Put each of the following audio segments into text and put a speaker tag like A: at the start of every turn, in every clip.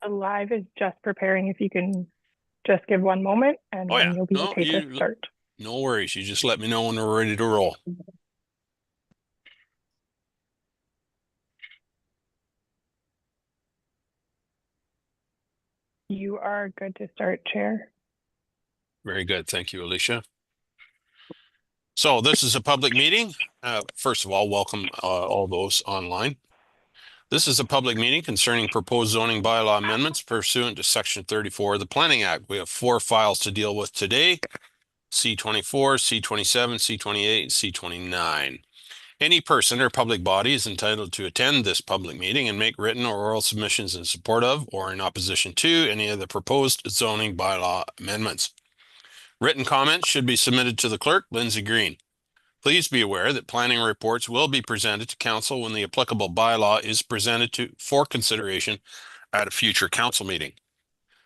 A: Live is just preparing. If you can just give one moment and
B: Oh yeah.
A: then you'll be
B: No,
A: okay to start.
B: no worries. You just let me know when we're ready to roll.
A: You are good to start, Chair.
B: Very good. Thank you, Alicia. So this is a public meeting. First of all, welcome all those online. This is a public meeting concerning proposed zoning bylaw amendments pursuant to Section 34 of the Planning Act. We have 4 files to deal with today: C24, C27, C28, and C29. Any person or public body is entitled to attend this public meeting and make written or oral submissions in support of or in opposition to any of the proposed zoning bylaw amendments. Written comments should be submitted to the clerk, Lindsay Green. Please be aware that planning reports will be presented to council when the applicable bylaw is presented for consideration at a future council meeting.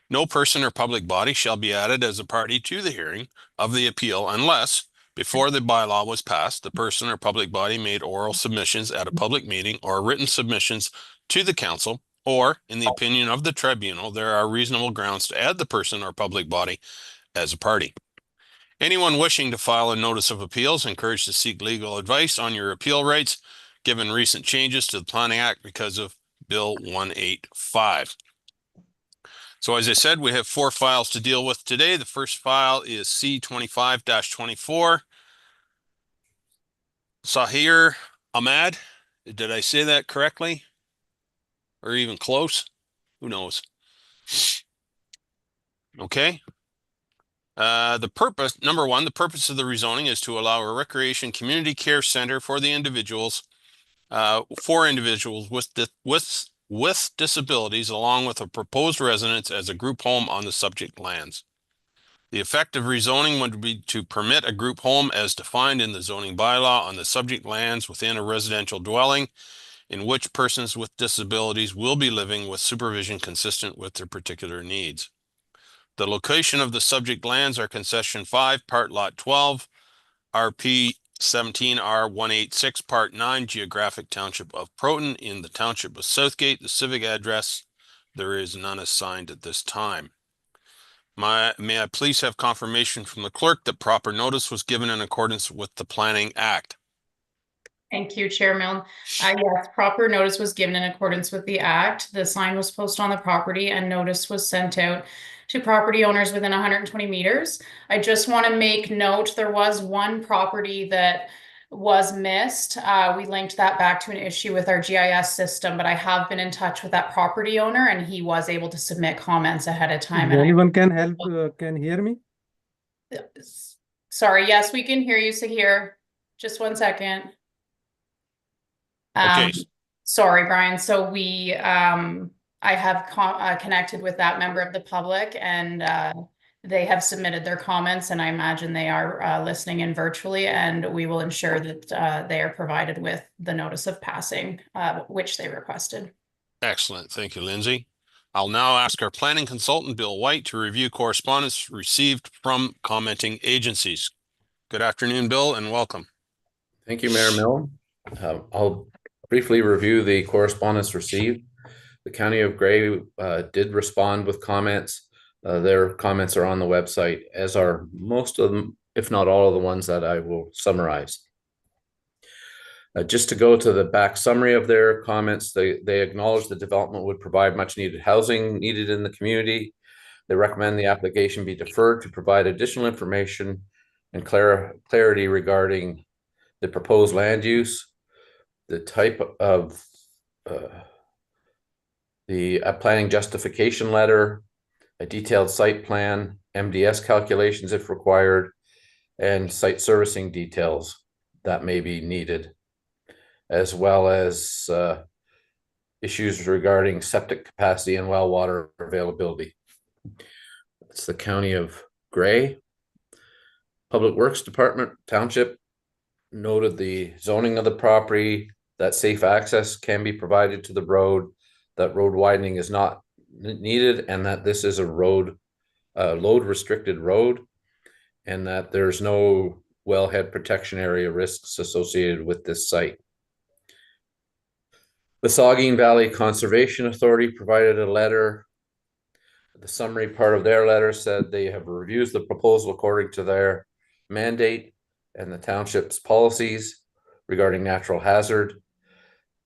B: No person or public body shall be added as a party to the hearing of the appeal unless, before the bylaw was passed, the person or public body made oral submissions at a public meeting or written submissions to the council, or, in the opinion of the tribunal, there are reasonable grounds to add the person or public body as a party. Anyone wishing to file a notice of appeal is encouraged to seek legal advice on your appeal rights, given recent changes to the Planning Act because of Bill 185. So as I said, we have 4 files to deal with today. The first file is C25-24. Sahir Ahmad. Did I say that correctly? Or even close? Who knows? Okay. Number 1, the purpose of the rezoning is to allow a recreation community care center for individuals with disabilities, along with a proposed residence as a group home on the subject lands. The effect of rezoning would be to permit a group home as defined in the zoning bylaw on the subject lands within a residential dwelling in which persons with disabilities will be living with supervision consistent with their particular needs. The location of the subject lands are Concession 5, Part Lot 12, RP 17R186, Part 9, Geographic Township of Proton in the Township of Southgate. The civic address, there is none assigned at this time. May I please have confirmation from the clerk that proper notice was given in accordance with the Planning Act?
C: Thank you, Chair Milne. Yes, proper notice was given in accordance with the Act. The sign was posted on the property and notice was sent out to property owners within 120 meters. I just want to make note, there was one property that was missed. We linked that back to an issue with our GIS system, but I have been in touch with that property owner and he was able to submit comments ahead of time.
D: Anyone can help, can hear me?
C: Sorry, yes, we can hear you, Sahir. Just one second.
B: Okay.
C: Sorry, Brian. So I have connected with that member of the public and they have submitted their comments and I imagine they are listening in virtually, and we will ensure that they are provided with the notice of passing, which they requested.
B: Excellent. Thank you, Lindsay. I'll now ask our planning consultant, Bill White, to review correspondence received from commenting agencies. Good afternoon, Bill, and welcome.
E: Thank you, Mayor Milne. I'll briefly review the correspondence received. The County of Grey did respond with comments. Their comments are on the website, as are most of them, if not all of the ones that I will summarize. Just to go to the back summary of their comments, they acknowledge the development would provide much needed housing needed in the community. They recommend the application be deferred to provide additional information and clarity regarding the proposed land use, the type of the planning justification letter, a detailed site plan, MDS calculations if required, and site servicing details that may be needed, as well as issues regarding septic capacity and well water availability. It's the County of Grey. Public Works Department, Township noted the zoning of the property, that safe access can be provided to the road, that road widening is not needed, and that this is a road, load restricted road, and that there's no wellhead protection area risks associated with this site. The Saugeen Valley Conservation Authority provided a letter The summary part of their letter said they have reviewed the proposal according to their mandate and the township's policies regarding natural hazard.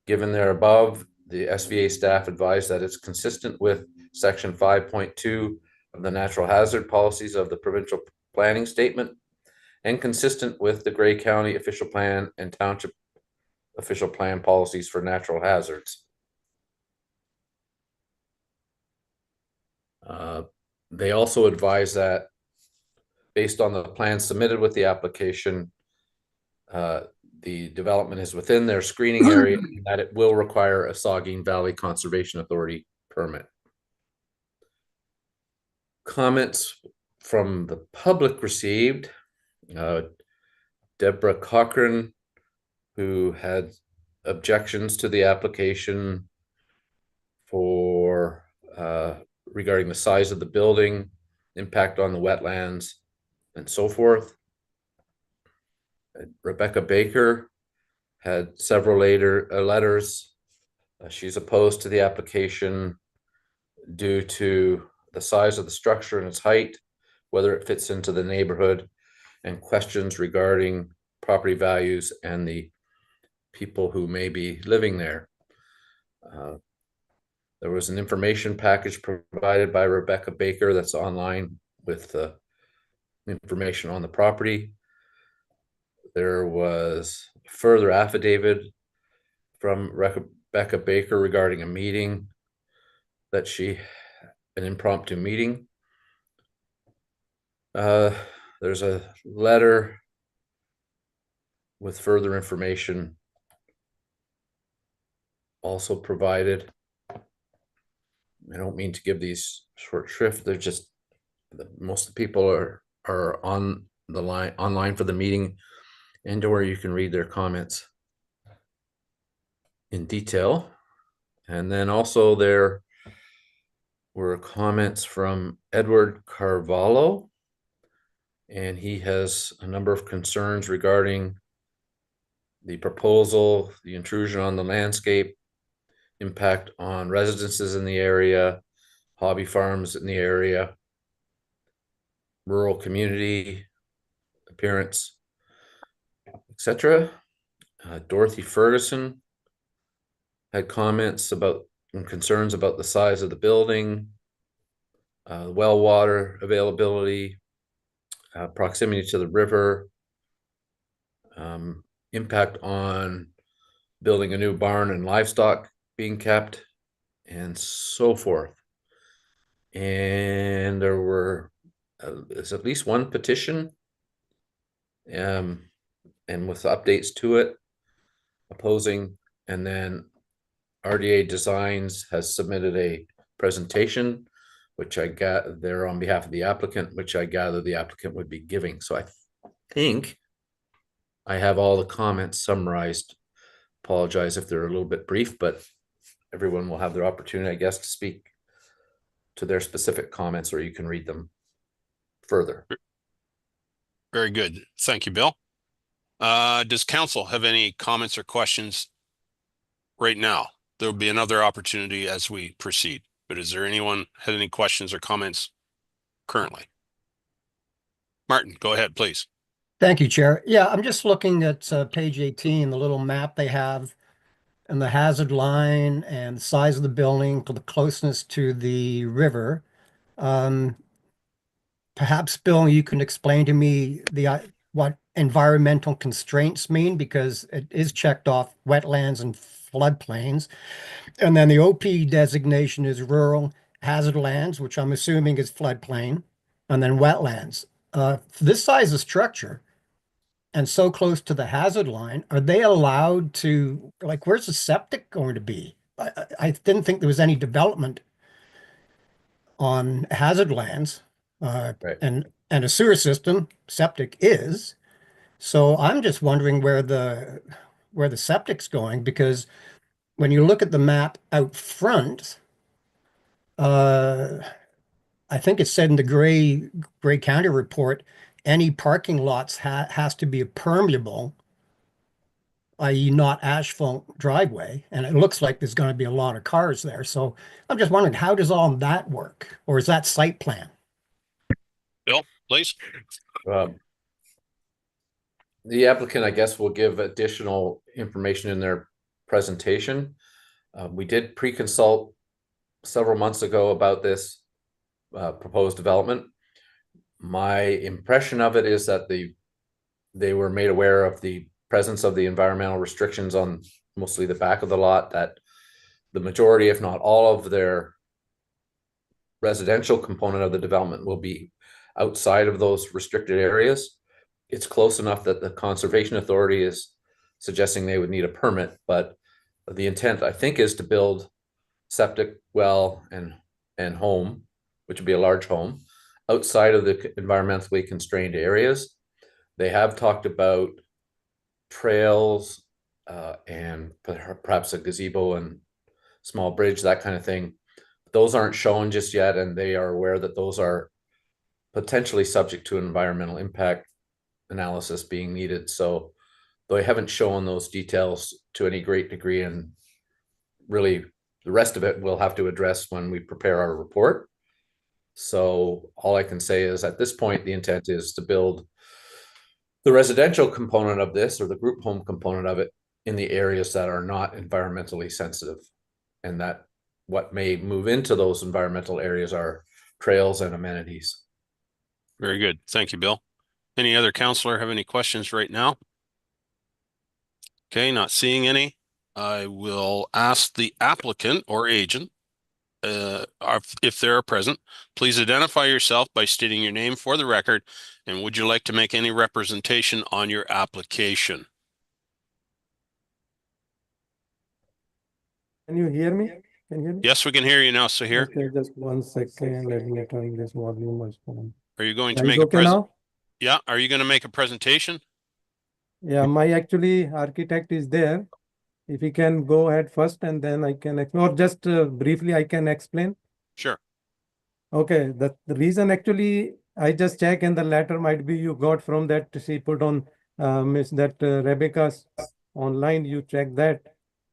E: Given their above, the SVA staff advised that it's consistent with section 5.2 of the natural hazard policies of the provincial planning statement and consistent with the Grey County official plan and township official plan policies for natural hazards. They also advise that based on the plan submitted with the application, the development is within their screening area and that it will require a Saugeen Valley Conservation Authority permit. Comments from the public received. Deborah Cochran, who had objections to the application for regarding the size of the building, impact on the wetlands, and so forth. Rebecca Baker had several letters. She's opposed to the application due to the size of the structure and its height, whether it fits into the neighborhood, and questions regarding property values and the people who may be living there. There was an information package provided by Rebecca Baker that's online with information on the property. There was further affidavit from Rebecca Baker regarding a meeting that an impromptu meeting. There's a letter with further information also provided. I don't mean to give these short shrift. They're just most of the people are on the line online for the meeting, and where you can read their comments in detail. And then also there were comments from Edward Carvalho, and he has a number of concerns regarding the proposal, the intrusion on the landscape, impact on residences in the area, hobby farms in the area, rural community appearance, etc. Dorothy Ferguson had comments about and concerns about the size of the building, well water availability, proximity to the river, impact on building a new barn and livestock being kept, and so forth. And there there's at least one petition, and with updates to it, opposing. And then RDA Designs has submitted a presentation, which I got there on behalf of the applicant, which I gather the applicant would be giving. So I think I have all the comments summarized. Apologize if they're a little bit brief, but everyone will have their opportunity, I guess, to speak to their specific comments, or you can read them further.
B: Very good. Thank you, Bill. Does council have any comments or questions right now? There will be another opportunity as we proceed, but is there anyone had any questions or comments currently? Martin, go ahead, please.
F: Thank you, Chair. Yeah, I'm just looking at page 18, the little map they have, and the hazard line and the size of the building, to the closeness to the river. Perhaps, Bill, you can explain to me what environmental constraints mean, because it is checked off wetlands and floodplains. And then the OP designation is rural hazard lands, which I'm assuming is floodplain, and then wetlands. For this size of structure and so close to the hazard line, are they allowed to, like, where's the septic going to be? I didn't think there was any development on hazard lands,
E: Right.
F: and a sewer system, septic is. So I'm just wondering where the septic's going, because when you look at the map out front, I think it said in the Grey County report, any parking lots has to be permeable i.e. not asphalt driveway, and it looks like there's going to be a lot of cars there. So I'm just wondering, how does all that work? Or is that site plan?
B: Bill, please.
E: The applicant, I guess, will give additional information in their presentation. We did pre-consult several months ago about this proposed development. My impression of it is that they were made aware of the presence of the environmental restrictions on mostly the back of the lot, that the majority, if not all of their residential component of the development will be outside of those restricted areas. It's close enough that the Conservation Authority is suggesting they would need a permit, but the intent, I think, is to build septic well and home, which would be a large home, outside of the environmentally constrained areas. They have talked about trails and perhaps a gazebo and small bridge, that kind of thing. Those aren't shown just yet, and they are aware that those are potentially subject to an environmental impact analysis being needed. So they haven't shown those details to any great degree, and really the rest of it we'll have to address when we prepare our report. So all I can say is at this point, the intent is to build the residential component of this, or the group home component of it, in the areas that are not environmentally sensitive, and that what may move into those environmental areas are trails and amenities.
B: Very good. Thank you, Bill. Any other counselor have any questions right now? Okay, not seeing any. I will ask the applicant or agent, if they're present, please identify yourself by stating your name for the record, and would you like to make any representation on your application?
D: Can you hear me? Can you hear me?
B: Yes, we can hear you now, Sahir.
D: Okay, just 1 second. Let me turn this volume on.
B: Are you going to
D: Is
B: make a
D: okay now?
B: Yeah, are you going to make a presentation?
D: Yeah, my actually architect is there. If he can go ahead first, and then I can, or just briefly I can explain.
B: Sure.
D: Okay, the reason actually I just check, and the letter might be you got from that she put on Rebecca's online. You check that.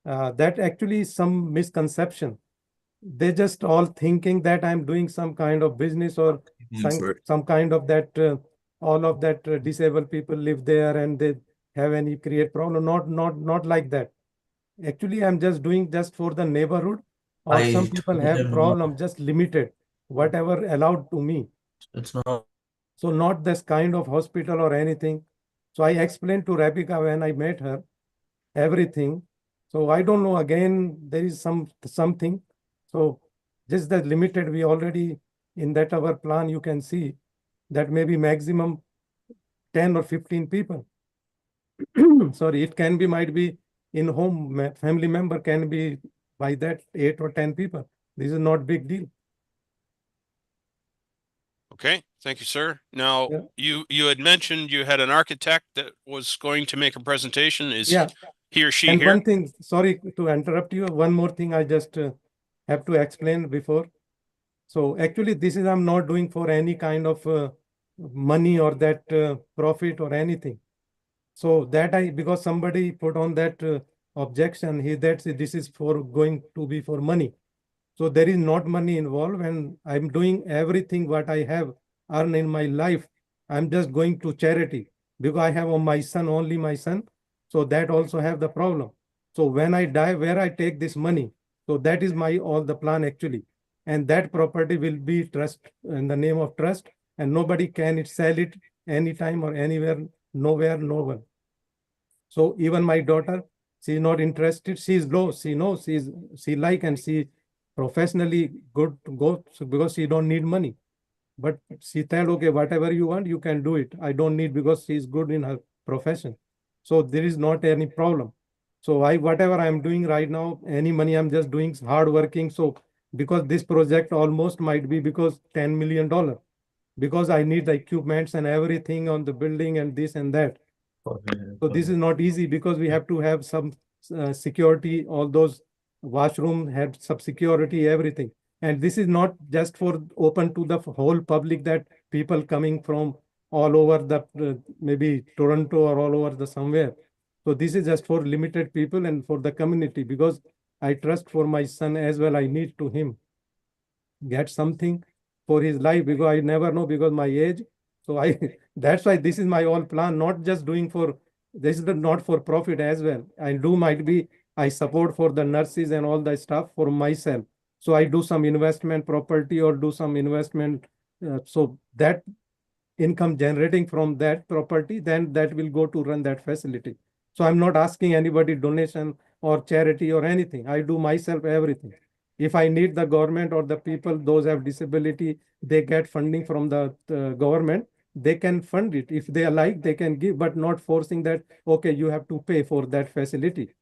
D: That actually is some misconception. They just all thinking that I'm doing some kind of business or some kind of that. All of that disabled people live there and they have any create problem. Not like that. Actually, I'm just doing just for the neighborhood, or some people have problem, just limited, whatever allowed to me.
G: It's not.
D: So not this kind of hospital or anything. So I explained to Rebecca when I met her, everything. So I don't know, again, there is something. So just that limited, we already in that our plan, you can see that maybe maximum 10 or 15 people. Sorry, it can be, might be in home, family member can be by that 8 or 10 people. This is not big deal.
B: Okay, thank you, sir. Now,
D: Yeah.
B: you had mentioned you had an architect that was going to make a presentation. Is
D: Yeah.
B: he or she
D: And
B: here?
D: one thing, sorry to interrupt you. One more thing I just have to explain before. So actually this is, I'm not doing for any kind of money or that profit or anything. So that because somebody put on that objection, this is for going to be for money. So there is not money involved, and I'm doing everything what I have earned in my life. I'm just going to charity because I have my son, only my son. So that also have the problem. So when I die, where I take this money? So that is all the plan actually. And that property will be trust in the name of trust, and nobody can sell it anytime or anywhere, nowhere, no one. So even my daughter, she's not interested. She's low. She knows she like, and she professionally good to go, so because she don't need money. But she tell, okay, whatever you want, you can do it. I don't need, because she's good in her profession. So there is not any problem. So whatever I'm doing right now, any money I'm just doing hard working. So because this project almost might be because $10 million, because I need the equipments and everything on the building and this and that. So this is not easy, because we have to have some security. All those washroom had some security, everything. And this is not just for open to the whole public, that people coming from all over the maybe Toronto or all over the somewhere. So this is just for limited people and for the community, because I trust for my son as well. I need to him get something for his life, because I never know because my age. So I that's why this is my all plan, not just doing for this is not for profit as well. I do might be I support for the nurses and all the stuff for myself. So I do some investment property or do some investment. So that income generating from that property, then that will go to run that facility. So I'm not asking anybody donation or charity or anything. I do myself everything. If I need the government or the people, those have disability, they get funding from the government, they can fund it. If they like, they can give, but not forcing that, okay, you have to pay for that facility.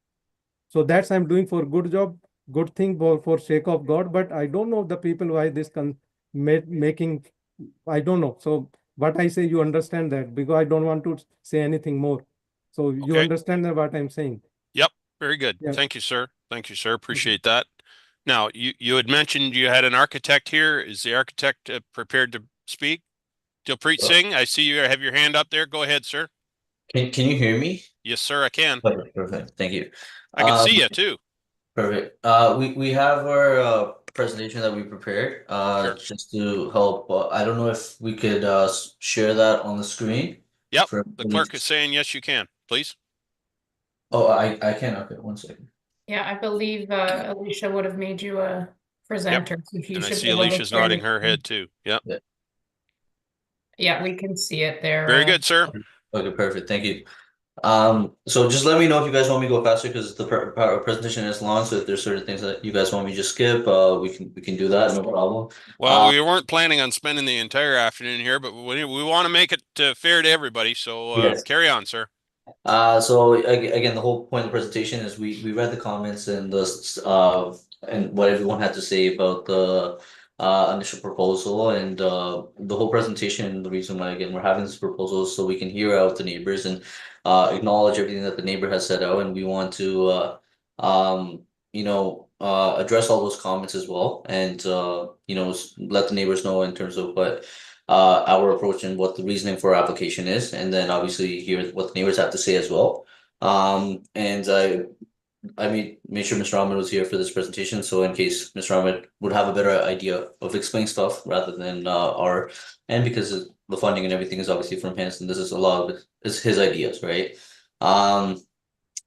D: So that's I'm doing for good job, good thing for sake of God, but I don't know the people why this making, I don't know. So what I say, you understand that, because I don't want to say anything more. So you
B: Okay.
D: understand what I'm saying?
B: Very good.
D: Yeah.
B: Thank you, sir. Thank you, sir. Appreciate that. Now, you had mentioned you had an architect here. Is the architect prepared to speak? Dilpreet Singh, I see you have your hand up there. Go ahead, sir.
G: Can you hear me?
B: Yes, sir, I can.
G: Perfect. Thank you.
B: I can see you too.
G: Perfect. We have our presentation that we prepared
B: Sure.
G: just to help. I don't know if we could share that on the screen.
B: Yep.
G: for
B: The clerk is saying yes, you can. Please.
G: Oh, I can. Okay, 1 second.
C: Yeah, I believe Alicia would have made you a presenter. So you
B: And I
C: should
B: see
C: be able to
B: Alicia's
C: share
B: nodding
C: the
B: her
C: screen.
B: head too. Yep.
C: Yeah, we can see it there.
B: Very good, sir.
G: Okay, perfect. Thank you. So just let me know if you guys want me to go faster because the presentation is long. So if there's certain things that you guys want me to just skip, we can do that. No problem.
B: Well, we weren't planning on spending the entire afternoon here, but we want to make it fair to everybody. So
G: Yes.
B: carry on, sir.
G: So again, the whole point of the presentation is we read the comments and and what everyone had to say about the initial proposal and the whole presentation. The reason why again we're having this proposal is so we can hear out the neighbors and acknowledge everything that the neighbor has set out, and we want to address all those comments as well, and let the neighbors know in terms of what our approach and what the reasoning for our application is, and then obviously hear what the neighbors have to say as well. And I made sure Mr. Ahmed was here for this presentation, so in case Mr. Ahmed would have a better idea of explaining stuff rather than and because the funding and everything is obviously from him, and this is a lot of it is his ideas, right?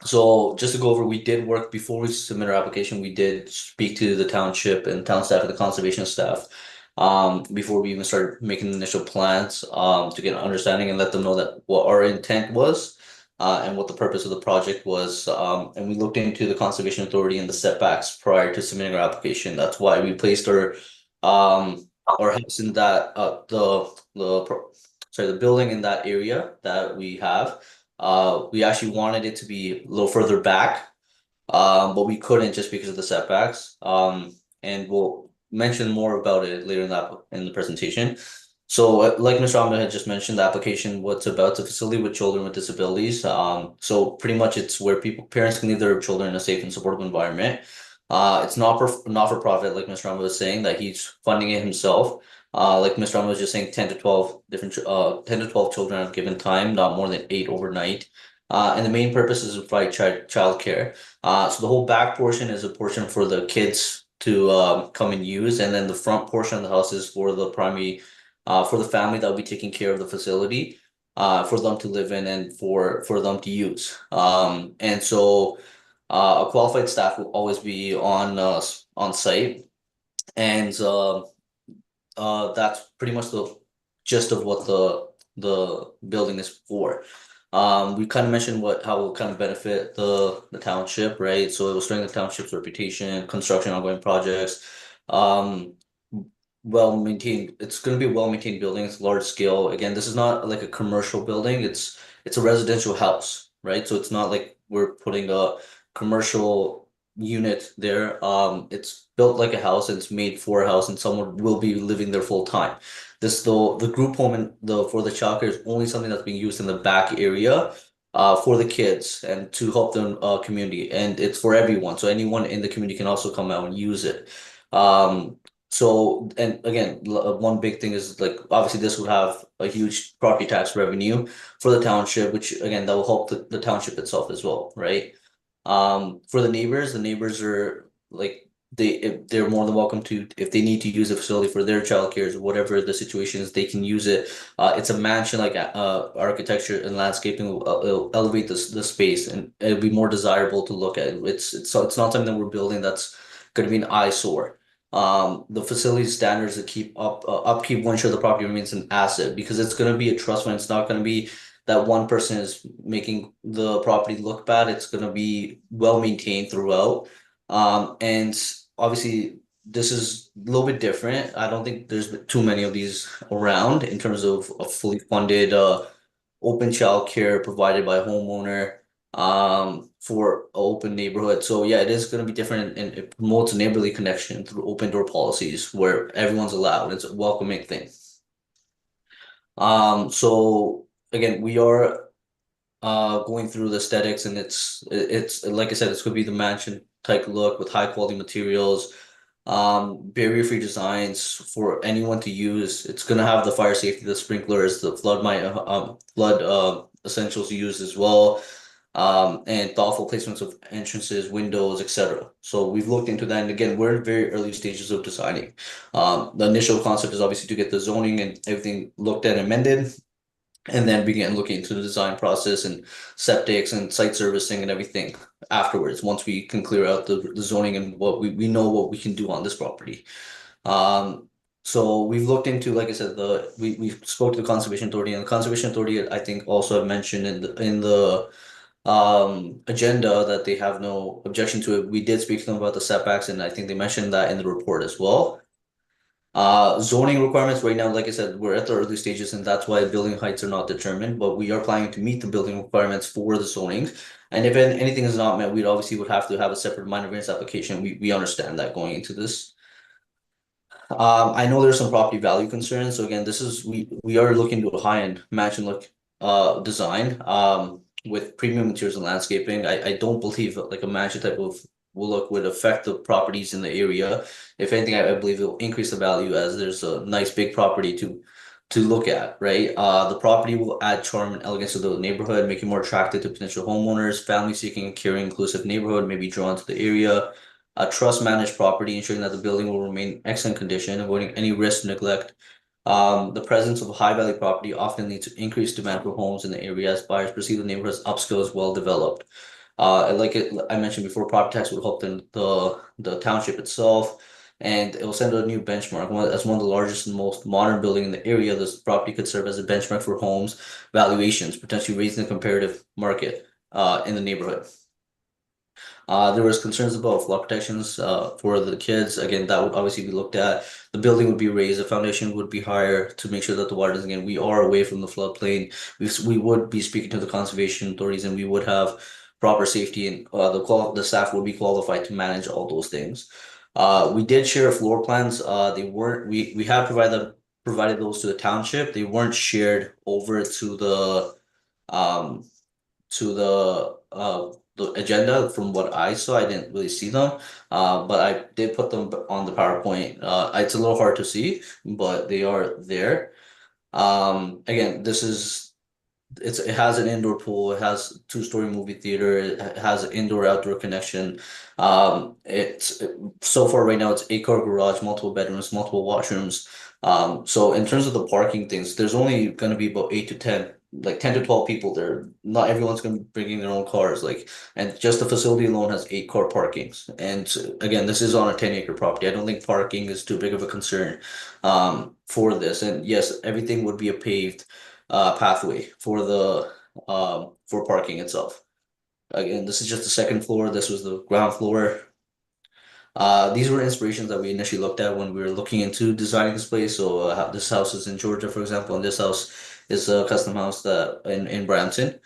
G: So just to go over, we did work before we submit our application. We did speak to the township and town staff and the conservation staff before we even started making initial plans to get an understanding and let them know that what our intent was and what the purpose of the project was. And we looked into the Conservation Authority and the setbacks prior to submitting our application. That's why we placed our house in that the building in that area that we have. We actually wanted it to be a little further back, but we couldn't just because of the setbacks. And we'll mention more about it later in the presentation. So like Mr. Ahmed had just mentioned, the application, what's about the facility with children with disabilities. So pretty much it's where parents can leave their children in a safe and supportive environment. It's not for profit, like Mr. Ahmed was saying, that he's funding it himself. Like Mr. Ahmed was just saying, 10 to 12 children at a given time, not more than 8 overnight. And the main purpose is to provide child care. So the whole back portion is a portion for the kids to come and use, and then the front portion of the house is for the primary for the family that will be taking care of the facility for them to live in and for them to use. And so a qualified staff will always be on site, and that's pretty much the gist of what the building is for. We kind of mentioned how it will kind of benefit the township, right? So it will strengthen the township's reputation, construction, ongoing projects. Well maintained. It's going to be a well maintained building. It's large scale. Again, this is not like a commercial building. It's a residential house, right? So it's not like we're putting a commercial unit there. It's built like a house and it's made for a house, and someone will be living there full time. The group home and for the childcare is only something that's being used in the back area for the kids and to help them community, and it's for everyone. So anyone in the community can also come out and use it. So, and again, one big thing is like, obviously this would have a huge property tax revenue for the township, which again, that will help the township itself as well, right? For the neighbors are like, they're more than welcome to, if they need to use a facility for their childcare or whatever the situation is, they can use it. It's a mansion, like architecture and landscaping will elevate the space, and it'll be more desirable to look at. It's not something that we're building that's going to be an eyesore. The facility standards to keep upkeep will ensure the property remains an asset, because it's going to be a trust fund. It's not going to be that one person is making the property look bad. It's going to be well maintained throughout. And obviously this is a little bit different. I don't think there's too many of these around in terms of a fully funded open childcare provided by a homeowner for an open neighborhood. So yeah, it is going to be different, and it promotes a neighborly connection through open door policies where everyone's allowed. It's a welcoming thing. So again, we are going through the aesthetics, and it's like I said, it's gonna be the mansion type look with high quality materials, barrier free designs for anyone to use. It's gonna have the fire safety, the sprinklers, the flood essentials used as well, and thoughtful placements of entrances, windows, etc. So we've looked into that, and again, we're in very early stages of designing. The initial concept is obviously to get the zoning and everything looked at and amended, and then begin looking into the design process and septics and site servicing and everything afterwards, once we can clear out the zoning and what we know what we can do on this property. So we've looked into, like I said, we spoke to the Conservation Authority, and the Conservation Authority, I think, also have mentioned in the agenda that they have no objection to it. We did speak to them about the setbacks, and I think they mentioned that in the report as well. Zoning requirements right now, like I said, we're at the early stages, and that's why building heights are not determined, but we are planning to meet the building requirements for the zoning. And if anything is not met, we'd obviously would have to have a separate minor variance application. We understand that going into this. I know there's some property value concerns. So again, this is, we are looking to a high-end mansion look design with premium materials and landscaping. I don't believe like a mansion type of look would affect the properties in the area. If anything, I believe it will increase the value, as there's a nice big property to look at, right? The property will add charm and elegance to the neighborhood, make it more attractive to potential homeowners. Families seeking a caring, inclusive neighborhood may be drawn to the area. A trust managed property, ensuring that the building will remain in excellent condition, avoiding any risk, neglect. The presence of a high value property often leads to increased demand for homes in the area, as buyers perceive the neighborhood as upscale as well developed. I mentioned before, property tax would help the township itself, and it will send a new benchmark. As one of the largest and most modern building in the area, this property could serve as a benchmark for homes valuations, potentially raising the comparative market in the neighborhood. There was concerns about flood protections for the kids. Again, that would obviously be looked at. The building would be raised, the foundation would be higher to make sure that the water doesn't get. We are away from the floodplain. We would be speaking to the conservation authorities, and we would have proper safety, and the staff would be qualified to manage all those things. We did share floor plans. They weren't. We have provided those to the township. They weren't shared over to the agenda. From what I saw, I didn't really see them, but I did put them on the PowerPoint. It's a little hard to see, but they are there. Again, it has an indoor pool, it has 2-story movie theater, it has an indoor-outdoor connection. It's so far right now, it's 8-car garage, multiple bedrooms, multiple washrooms. So in terms of the parking things, there's only going to be about 8 to 10, like 10 to 12 people there. Not everyone's going to be bringing their own cars, and just the facility alone has 8-car parkings. And again, this is on a 10-acre property. I don't think parking is too big of a concern for this. And yes, everything would be a paved pathway for for parking itself. Again, this is just the second floor. This was the ground floor. These were inspirations that we initially looked at when we were looking into designing this place. So this house is in Georgia, for example, and this house is a custom house that in Brampton.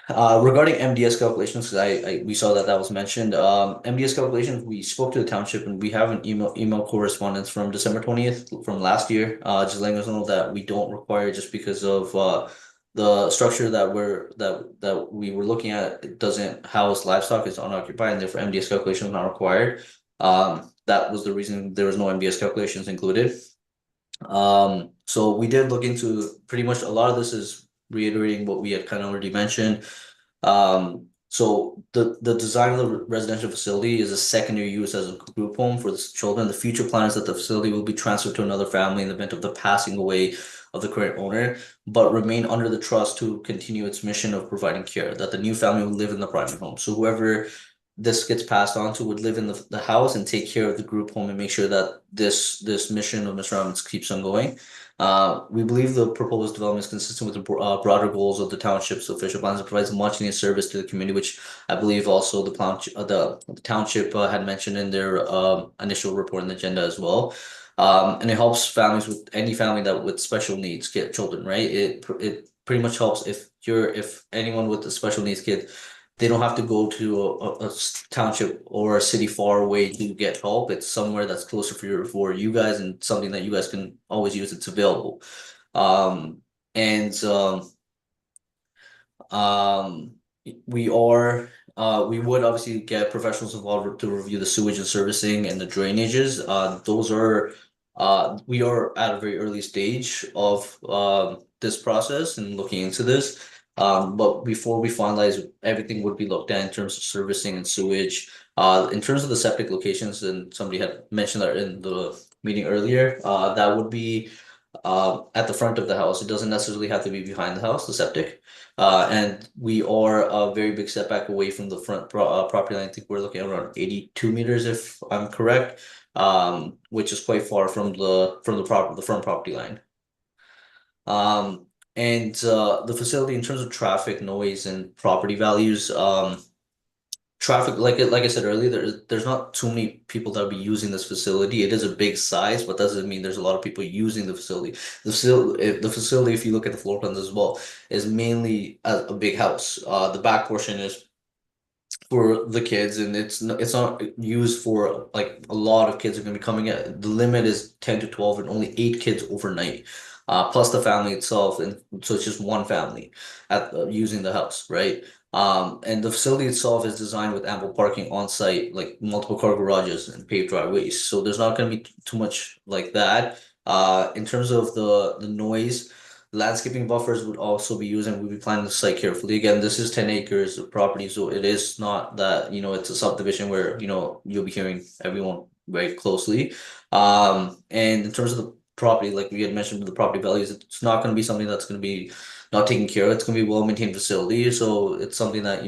G: Regarding MDS calculations, because we saw that was mentioned. MDS calculations, we spoke to the township, and we have an email correspondence from December 20th from last year, just letting us know that we don't require, just because of the structure that we were looking at. It doesn't house livestock, it's unoccupied, and therefore MDS calculation is not required. that was the reason there was no MDS calculations included. So we did look into pretty much a lot of this is reiterating what we had kind of already mentioned. So the design of the residential facility is a secondary use as a group home for the children. The future plan is that the facility will be transferred to another family in the event of the passing away of the current owner, but remain under the trust to continue its mission of providing care, that the new family will live in the primary home. So whoever this gets passed on to would live in the house and take care of the group home and make sure that this mission of Mr. Robbins keeps on going. We believe the proposed development is consistent with the broader goals of the township's official plans and provides much needed service to the community, which I believe also the township had mentioned in their initial report and agenda as well. And it helps families with any family that with special needs get children, right? It pretty much helps if anyone with a special needs kid, they don't have to go to a township or a city far away to get help. It's somewhere that's closer for you guys and something that you guys can always use. It's available. We would obviously get professionals involved to review the sewage and servicing and the drainages. We are at a very early stage of this process and looking into this. But before we finalize, everything would be looked at in terms of servicing and sewage. In terms of the septic locations, and somebody had mentioned that in the meeting earlier, that would be at the front of the house. It doesn't necessarily have to be behind the house, the septic. And we are a very big setback away from the front property line. I think we're looking at around 82 meters, if I'm correct, which is quite far from the front property line. And the facility, in terms of traffic, noise, and property values, traffic, like I said earlier, there's not too many people that will be using this facility. It is a big size, but doesn't mean there's a lot of people using the facility. The facility, if you look at the floor plans as well, is mainly a big house. The back portion is for the kids, and it's not used for like a lot of kids are going to be coming in. The limit is 10 to 12 and only 8 kids overnight, plus the family itself, and so it's just one family at using the house, right? And the facility itself is designed with ample parking on site, like multiple car garages and paved driveways, so there's not going to be too much like that. In terms of the noise, landscaping buffers would also be used, and we'll be planning the site carefully. Again, this is 10 acres of property, so it is not that, it's a subdivision where, you'll be hearing everyone very closely. And in terms of the property, like we had mentioned, the property values, it's not going to be something that's going to be not taken care of. It's going to be well-maintained facility, so it's something that,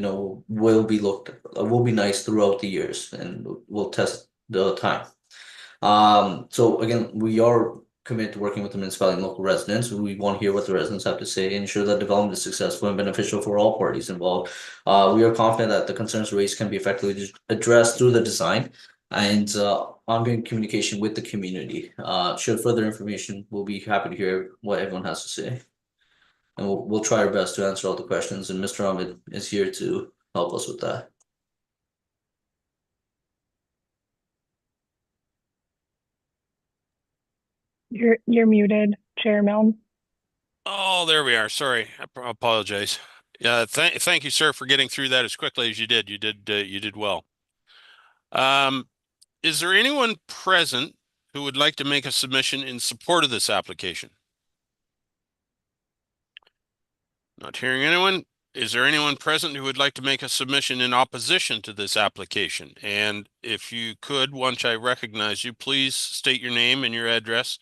G: will be nice throughout the years, and we'll test the time. So again, we are committed to working with the municipality and local residents. We want to hear what the residents have to say and ensure that development is successful and beneficial for all parties involved. We are confident that the concerns raised can be effectively addressed through the design and ongoing communication with the community. Should further information, we'll be happy to hear what everyone has to say. And we'll try our best to answer all the questions, and Mr. Ahmed is here to help us with that.
A: You're muted, Chair Milne.
B: Oh, there we are. Sorry, I apologize. Thank you, sir, for getting through that as quickly as you did. You did well. Is there anyone present who would like to make a submission in support of this application? Not hearing anyone. Is there anyone present who would like to make a submission in opposition to this application? And if you could, once I recognize you, please state your name and your address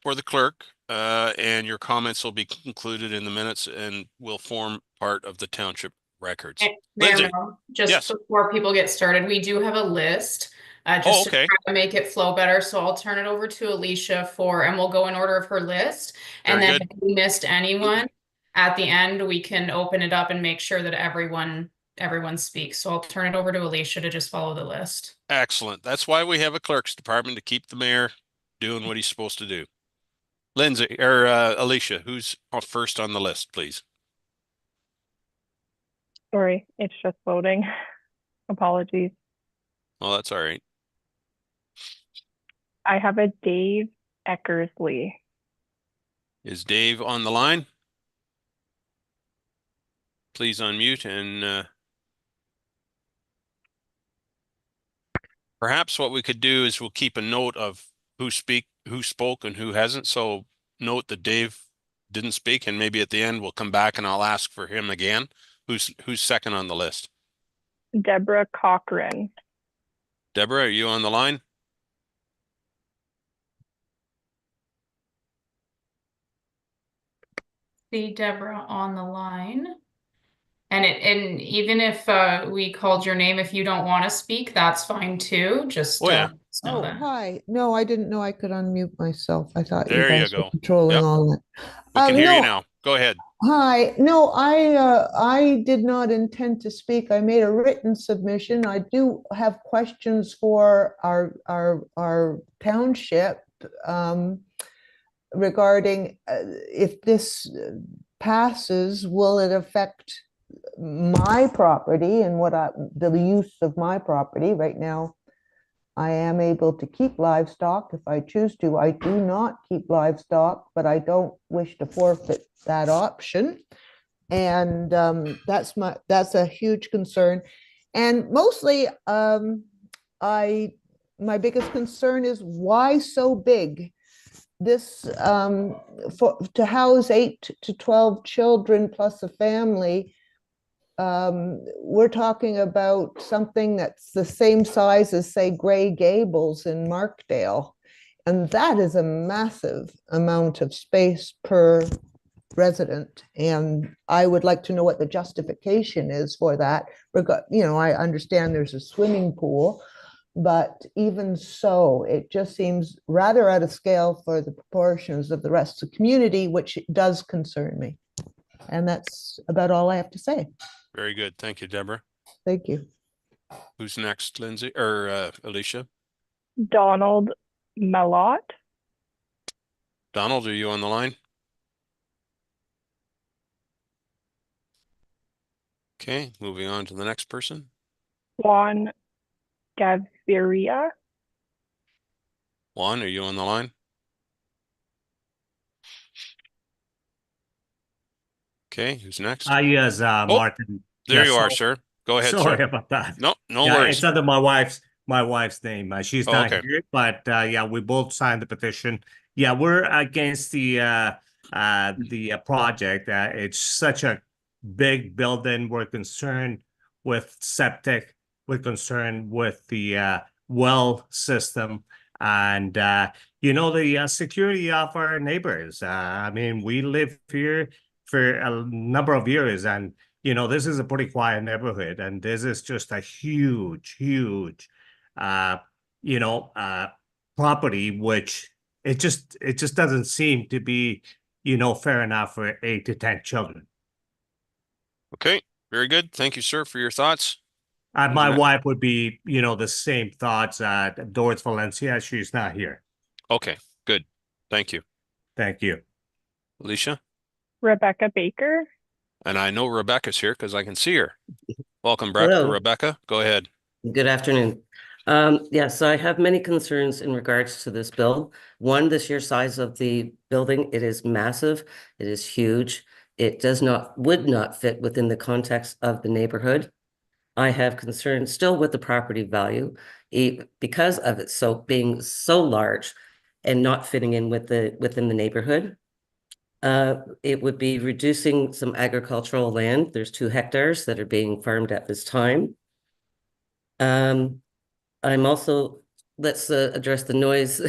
B: for the clerk, and your comments will be included in the minutes and will form part of the township records. Lindsay.
C: Mayor, just
B: Yes.
C: before people get started, we do have a list.
B: Oh, okay.
C: To try to make it flow better. So I'll turn it over to Alicia and we'll go in order of her list. And
B: Very
C: then
B: good.
C: if we missed anyone at the end, we can open it up and make sure that everyone speaks. So I'll turn it over to Alicia to just follow the list.
B: Excellent. That's why we have a clerk's department, to keep the mayor doing what he's supposed to do. Lindsay or Alicia, who's first on the list, please?
A: Sorry, it's just loading. Apologies.
B: Well, that's all right.
A: I have a Dave Eckersley.
B: Is Dave on the line? Please unmute and Perhaps what we could do is we'll keep a note of who spoke and who hasn't. So note that Dave didn't speak, and maybe at the end we'll come back and I'll ask for him again. Who's second on the list?
A: Deborah Cochran.
B: Deborah, are you on the line?
C: See Deborah on the line. And even if we called your name, if you don't want to speak, that's fine too. Just
B: Oh, yeah.
C: let us know
H: Oh,
C: that.
H: hi. No, I didn't know I could unmute myself. I thought you
B: There you
H: guys were
B: go.
H: controlling
B: Yep.
H: all that.
B: We can hear you
H: No,
B: now. Go ahead.
H: hi. No, I did not intend to speak. I made a written submission. I do have questions for our township regarding if this passes, will it affect my property and the use of my property? Right now, I am able to keep livestock if I choose to. I do not keep livestock, but I don't wish to forfeit that option. And that's a huge concern. And mostly, my biggest concern is why so big? This to house 8 to 12 children plus a family. We're talking about something that's the same size as, say, Grey Gables in Markdale. And that is a massive amount of space per resident. And I would like to know what the justification is for that. I understand there's a swimming pool, but even so, it just seems rather out of scale for the proportions of the rest of the community, which does concern me. And that's about all I have to say.
B: Very good. Thank you, Deborah.
H: Thank you.
B: Who's next, Lindsay or Alicia?
A: Donald Malott.
B: Donald, are you on the line? Okay, moving on to the next person.
A: Juan Gaviria.
B: Juan, are you on the line? Okay, who's next?
I: Yes,
B: Oh,
I: Martin.
B: There
I: Yeah,
B: you are,
I: sorry-
B: sir. Go ahead,
I: Sorry
B: sir.
I: about that.
B: No
I: Yeah,
B: worries.
I: it's under my wife's name. She's
B: Oh,
I: not
B: okay.
I: here, but yeah, we both signed the petition. Yeah, we're against the project. It's such a big building. We're concerned with septic. We're concerned with the well system, and the security of our neighbors. I mean, we live here for a number of years, and this is a pretty quiet neighborhood, and this is just a huge property, which it just doesn't seem to be fair enough for 8 to 10 children.
B: Okay, very good. Thank you, sir, for your thoughts.
I: And my
B: Who's
I: wife would be the same thoughts. Doris Valencia, she's not here.
B: Okay, good. Thank you.
I: Thank you.
B: Alicia?
A: Rebecca Baker.
B: And I know Rebecca's here because I can see her. Welcome back,
J: Hello.
B: Rebecca. Go ahead.
J: Good afternoon. Yes, I have many concerns in regards to this bill. One, the sheer size of the building. It is massive. It is huge. It would not fit within the context of the neighborhood. I have concerns still with the property value because of it being so large and not fitting in within the neighborhood. It would be reducing some agricultural land. There's 2 hectares that are being farmed at this time. I'm also, let's address the noise.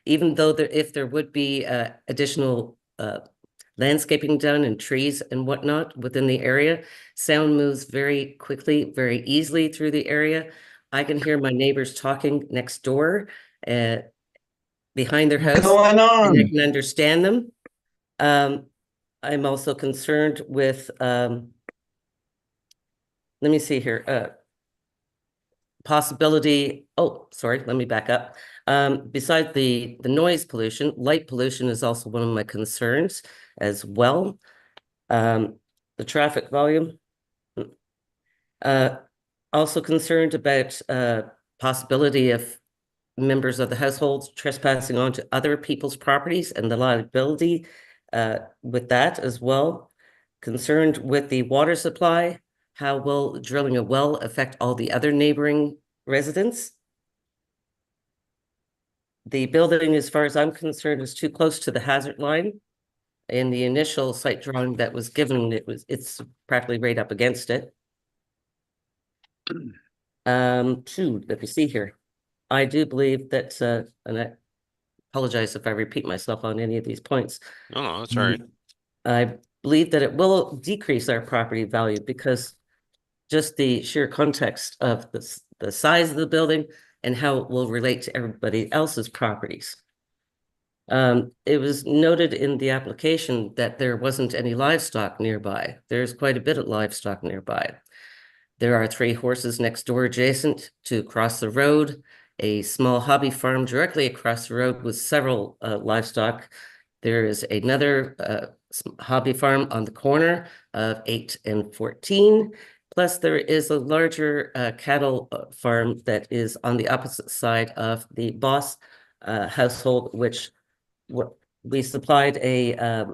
J: Even though if there would be additional landscaping done and trees and whatnot within the area, sound moves very quickly, very easily through the area. I can hear my neighbors talking next door behind their house.
K: Going on?
J: And I can understand them. I'm also concerned with, let me see here, possibility, let me back up. Besides the noise pollution, light pollution is also one of my concerns as well. The traffic volume. Also concerned about possibility of members of the household trespassing onto other people's properties and the liability with that as well. Concerned with the water supply. How will drilling a well affect all the other neighboring residents? The building, as far as I'm concerned, is too close to the hazard line. In the initial site drawing that was given, it's practically right up against it. Let me see here. I do believe that, and I apologize if I repeat myself on any of these points.
B: No, that's all right.
J: I believe that it will decrease our property value because just the sheer context of the size of the building and how it will relate to everybody else's properties. It was noted in the application that there wasn't any livestock nearby. There's quite a bit of livestock nearby. There are 3 horses next door adjacent to across the road, a small hobby farm directly across the road with several livestock. There is another hobby farm on the corner of 8 and 14. Plus, there is a larger cattle farm that is on the opposite side of the Boss household, which we supplied a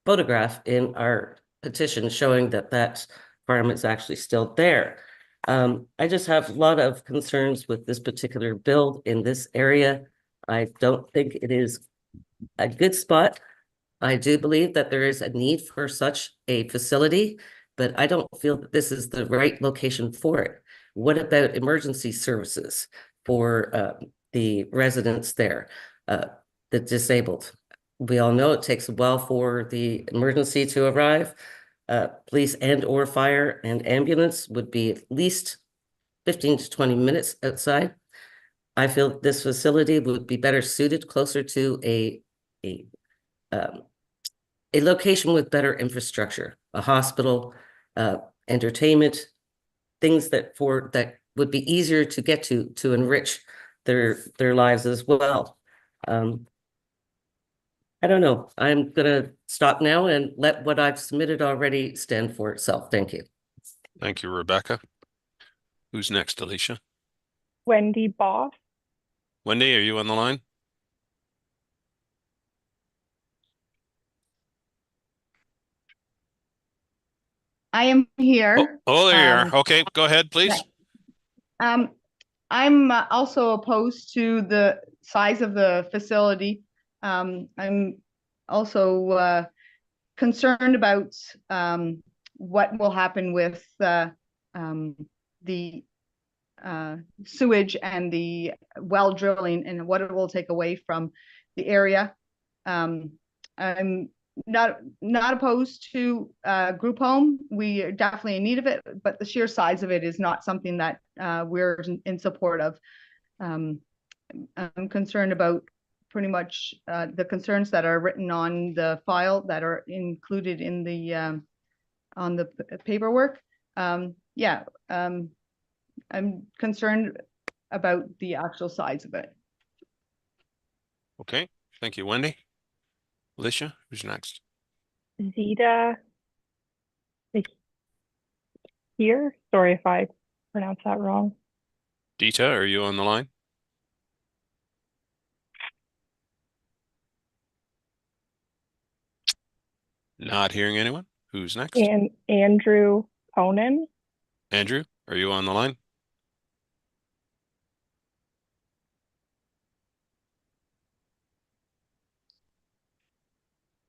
J: photograph in our petition showing that that farm is actually still there. I just have a lot of concerns with this particular build in this area. I don't think it is a good spot. I do believe that there is a need for such a facility, but I don't feel that this is the right location for it. What about emergency services for the residents there, the disabled? We all know it takes a while for the emergency to arrive. Police and or fire and ambulance would be at least 15 to 20 minutes outside. I feel this facility would be better suited closer to a location with better infrastructure, a hospital, entertainment, things that would be easier to get to enrich their lives as well. I don't know. I'm gonna stop now and let what I've submitted already stand for itself. Thank you.
B: Thank you, Rebecca. Who's next, Alicia?
A: Wendy Boss.
B: Wendy, are you on the line?
K: I am here.
B: Oh, there you are. Okay, go ahead, please.
K: I'm also opposed to the size of the facility. I'm also concerned about what will happen with the sewage and the well drilling and what it will take away from the area. I'm not opposed to group home. We are definitely in need of it, but the sheer size of it is not something that we're in support of. I'm concerned about pretty much the concerns that are written on the file that are included in the on the paperwork. I'm concerned about the actual size of it.
B: Okay, thank you, Wendy. Alicia, who's next?
A: Zita here. Sorry if I pronounced that wrong.
B: Dita, are you on the line? Not hearing anyone. Who's next?
A: And Andrew Conan.
B: Andrew, are you on the line?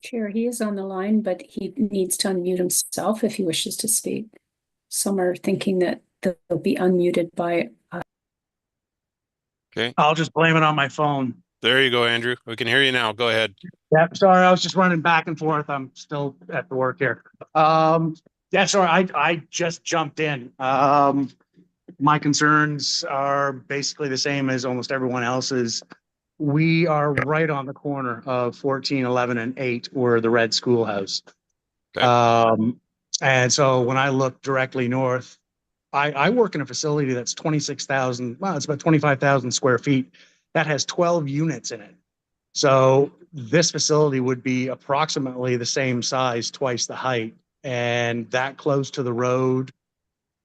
L: Chair, he is on the line, but he needs to unmute himself if he wishes to speak. Some are thinking that they'll be unmuted by.
B: Okay.
M: I'll just blame it on my phone.
B: There you go, Andrew. We can hear you now. Go ahead.
M: Yeah, sorry, I was just running back and forth. I'm still at the work here. Yeah, sorry, I just jumped in. My concerns are basically the same as almost everyone else's. We are right on the corner of 14, 11, and 8, where the red schoolhouse.
B: Okay.
M: And so when I look directly north, I work in a facility that's 26,000, well, it's about 25,000 square feet. That has 12 units in it. So this facility would be approximately the same size, twice the height. And that close to the road,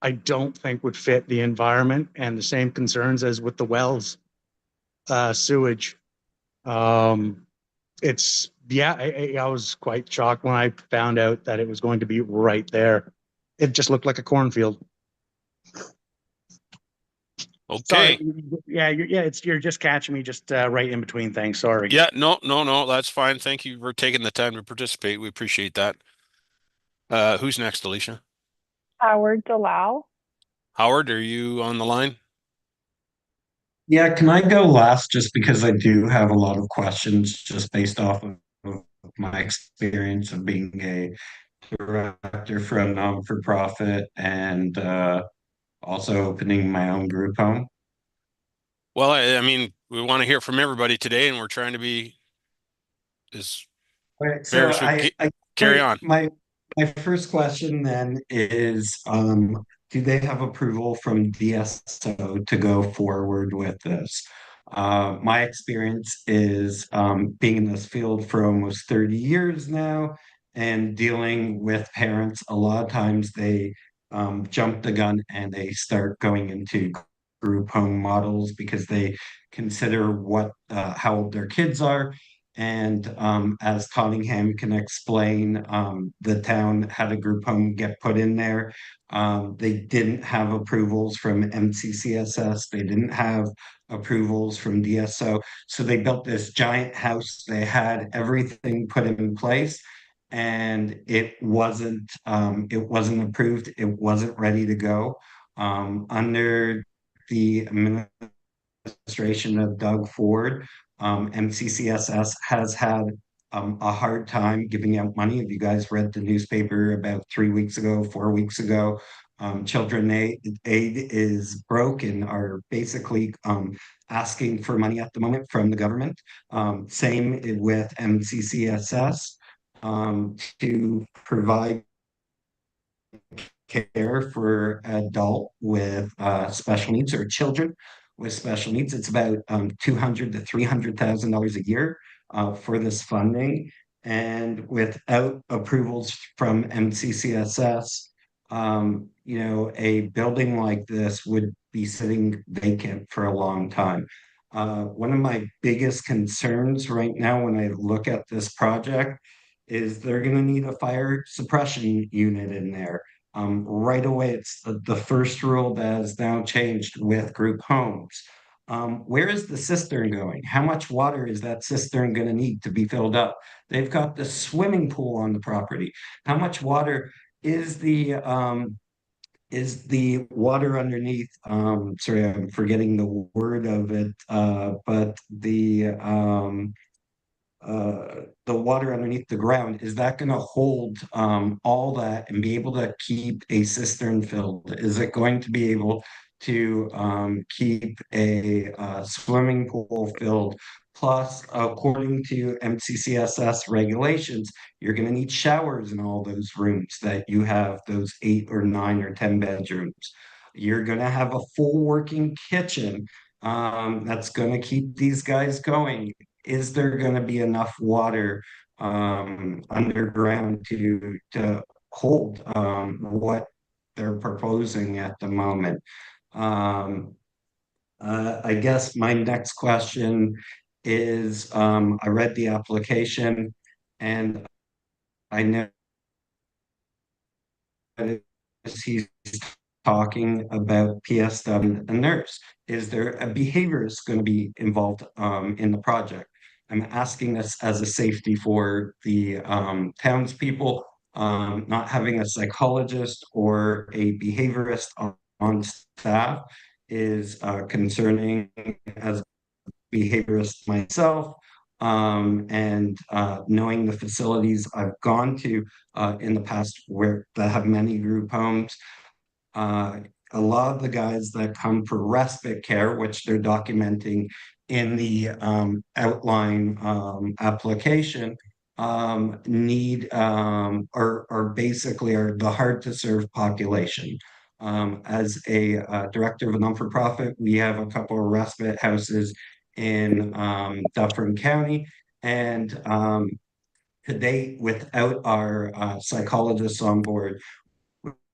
M: I don't think would fit the environment, and the same concerns as with the wells, sewage. It's, yeah, I was quite shocked when I found out that it was going to be right there. It just looked like a cornfield.
B: Okay.
M: Yeah, you're just catching me just right in between things. Sorry.
B: Yeah, no, that's fine. Thank you for taking the time to participate. We appreciate that. Who's next, Alicia?
A: Howard Delau.
B: Howard, are you on the line?
N: Yeah, can I go last just because I do have a lot of questions just based off of my experience of being a director for a non-for-profit and also opening my own group home.
B: Well, I mean, we want to hear from everybody today, and we're trying to be as
N: Right,
B: fair
N: so
B: as we carry on.
N: my first question then is do they have approval from DSO to go forward with this? My experience is being in this field for almost 30 years now and dealing with parents. A lot of times they jump the gun and they start going into group home models because they consider how old their kids are. And as Tottingham can explain, the town had a group home get put in there. They didn't have approvals from MCCSS. They didn't have approvals from DSO. So they built this giant house. They had everything put in place, and it wasn't approved. It wasn't ready to go. Under the administration of Doug Ford, MCCSS has had a hard time giving out money. Have you guys read the newspaper about 3 weeks ago, 4 weeks ago? Children Aid is broke and are basically asking for money at the moment from the government. Same with MCCSS to provide care for adult with special needs or children with special needs. It's about $200,000 to $300,000 a year for this funding, and without approvals from MCCSS, a building like this would be sitting vacant for a long time. One of my biggest concerns right now when I look at this project is they're going to need a fire suppression unit in there. Right away, it's the first rule that has now changed with group homes. Where is the cistern going? How much water is that cistern going to need to be filled up? They've got the swimming pool on the property. How much water is the water underneath? Sorry, I'm forgetting the word of it, but the water underneath the ground, is that going to hold all that and be able to keep a cistern filled? Is it going to be able to keep a swimming pool filled? Plus, according to MCCSS regulations, you're going to need showers in all those rooms that you have, those 8 or 9 or 10 bedrooms. You're going to have a full working kitchen that's going to keep these guys going. Is there going to be enough water underground to hold what they're proposing at the moment? I guess my next question is, I read the application and I know he's talking about PSW, a nurse. Is there a behaviorist going to be involved in the project? I'm asking this as a safety for the townspeople. Not having a psychologist or a behaviorist on staff is concerning as a behaviorist myself. And knowing the facilities I've gone to in the past that have many group homes, a lot of the guys that come for respite care, which they're documenting in the outline application, need or basically are the hard to serve population. As a director of a non-for-profit, we have a couple of respite houses in Dufferin County, and to date, without our psychologists on board,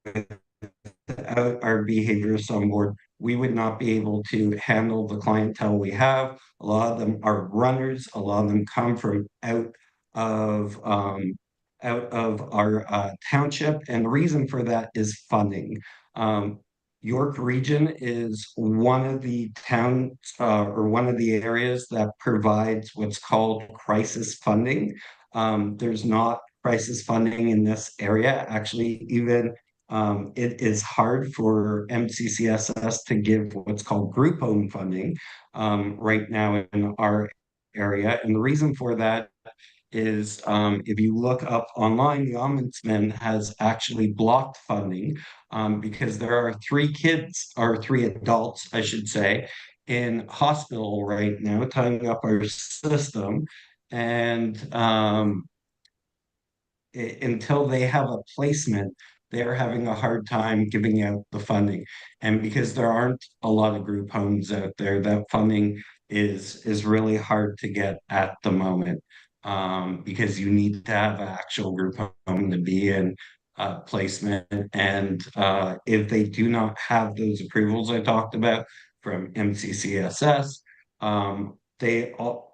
N: without our behaviorists on board, we would not be able to handle the clientele we have. A lot of them are runners. A lot of them come from out of our township, and the reason for that is funding. York Region is one of the towns or one of the areas that provides what's called crisis funding. There's not crisis funding in this area. Actually, even it is hard for MCCSS to give what's called group home funding right now in our area. And the reason for that is if you look up online, the Ombudsman has actually blocked funding because there are 3 kids, or 3 adults, I should say, in hospital right now, tying up our system. And until they have a placement, they're having a hard time giving out the funding. And because there aren't a lot of group homes out there, that funding is really hard to get at the moment because you need to have an actual group home to be in placement. And if they do not have those approvals I talked about from MCCSS, they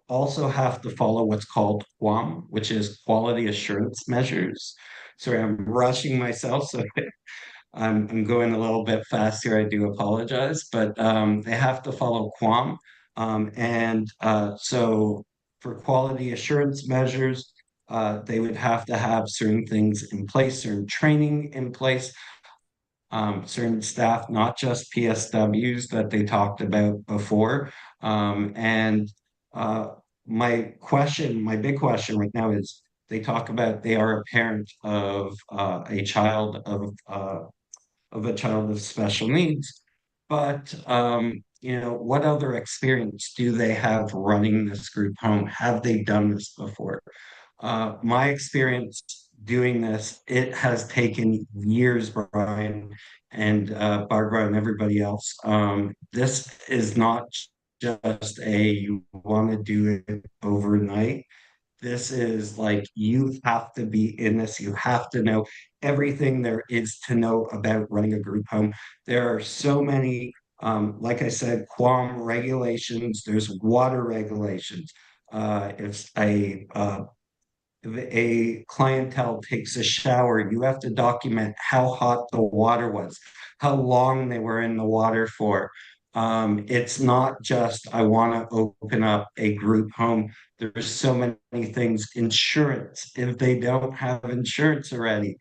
N: also have to follow what's called QAM, which is quality assurance measures. Sorry, I'm rushing myself, so I'm going a little bit fast here. I do apologize, but they have to follow QAM. So for quality assurance measures, they would have to have certain things in place, certain training in place, certain staff, not just PSWs that they talked about before. My big question right now is they talk about they are a parent of a child of special needs, but what other experience do they have running this group home? Have they done this before? My experience doing this, it has taken years, Brian and Barbara and everybody else. This is not just you want to do it overnight. This is like you have to be in this. You have to know everything there is to know about running a group home. There are so many, like I said, QAM regulations. There's water regulations. If a clientele takes a shower, you have to document how hot the water was, how long they were in the water for. It's not just, I want to open up a group home. There's so many things. Insurance, if they don't have insurance already,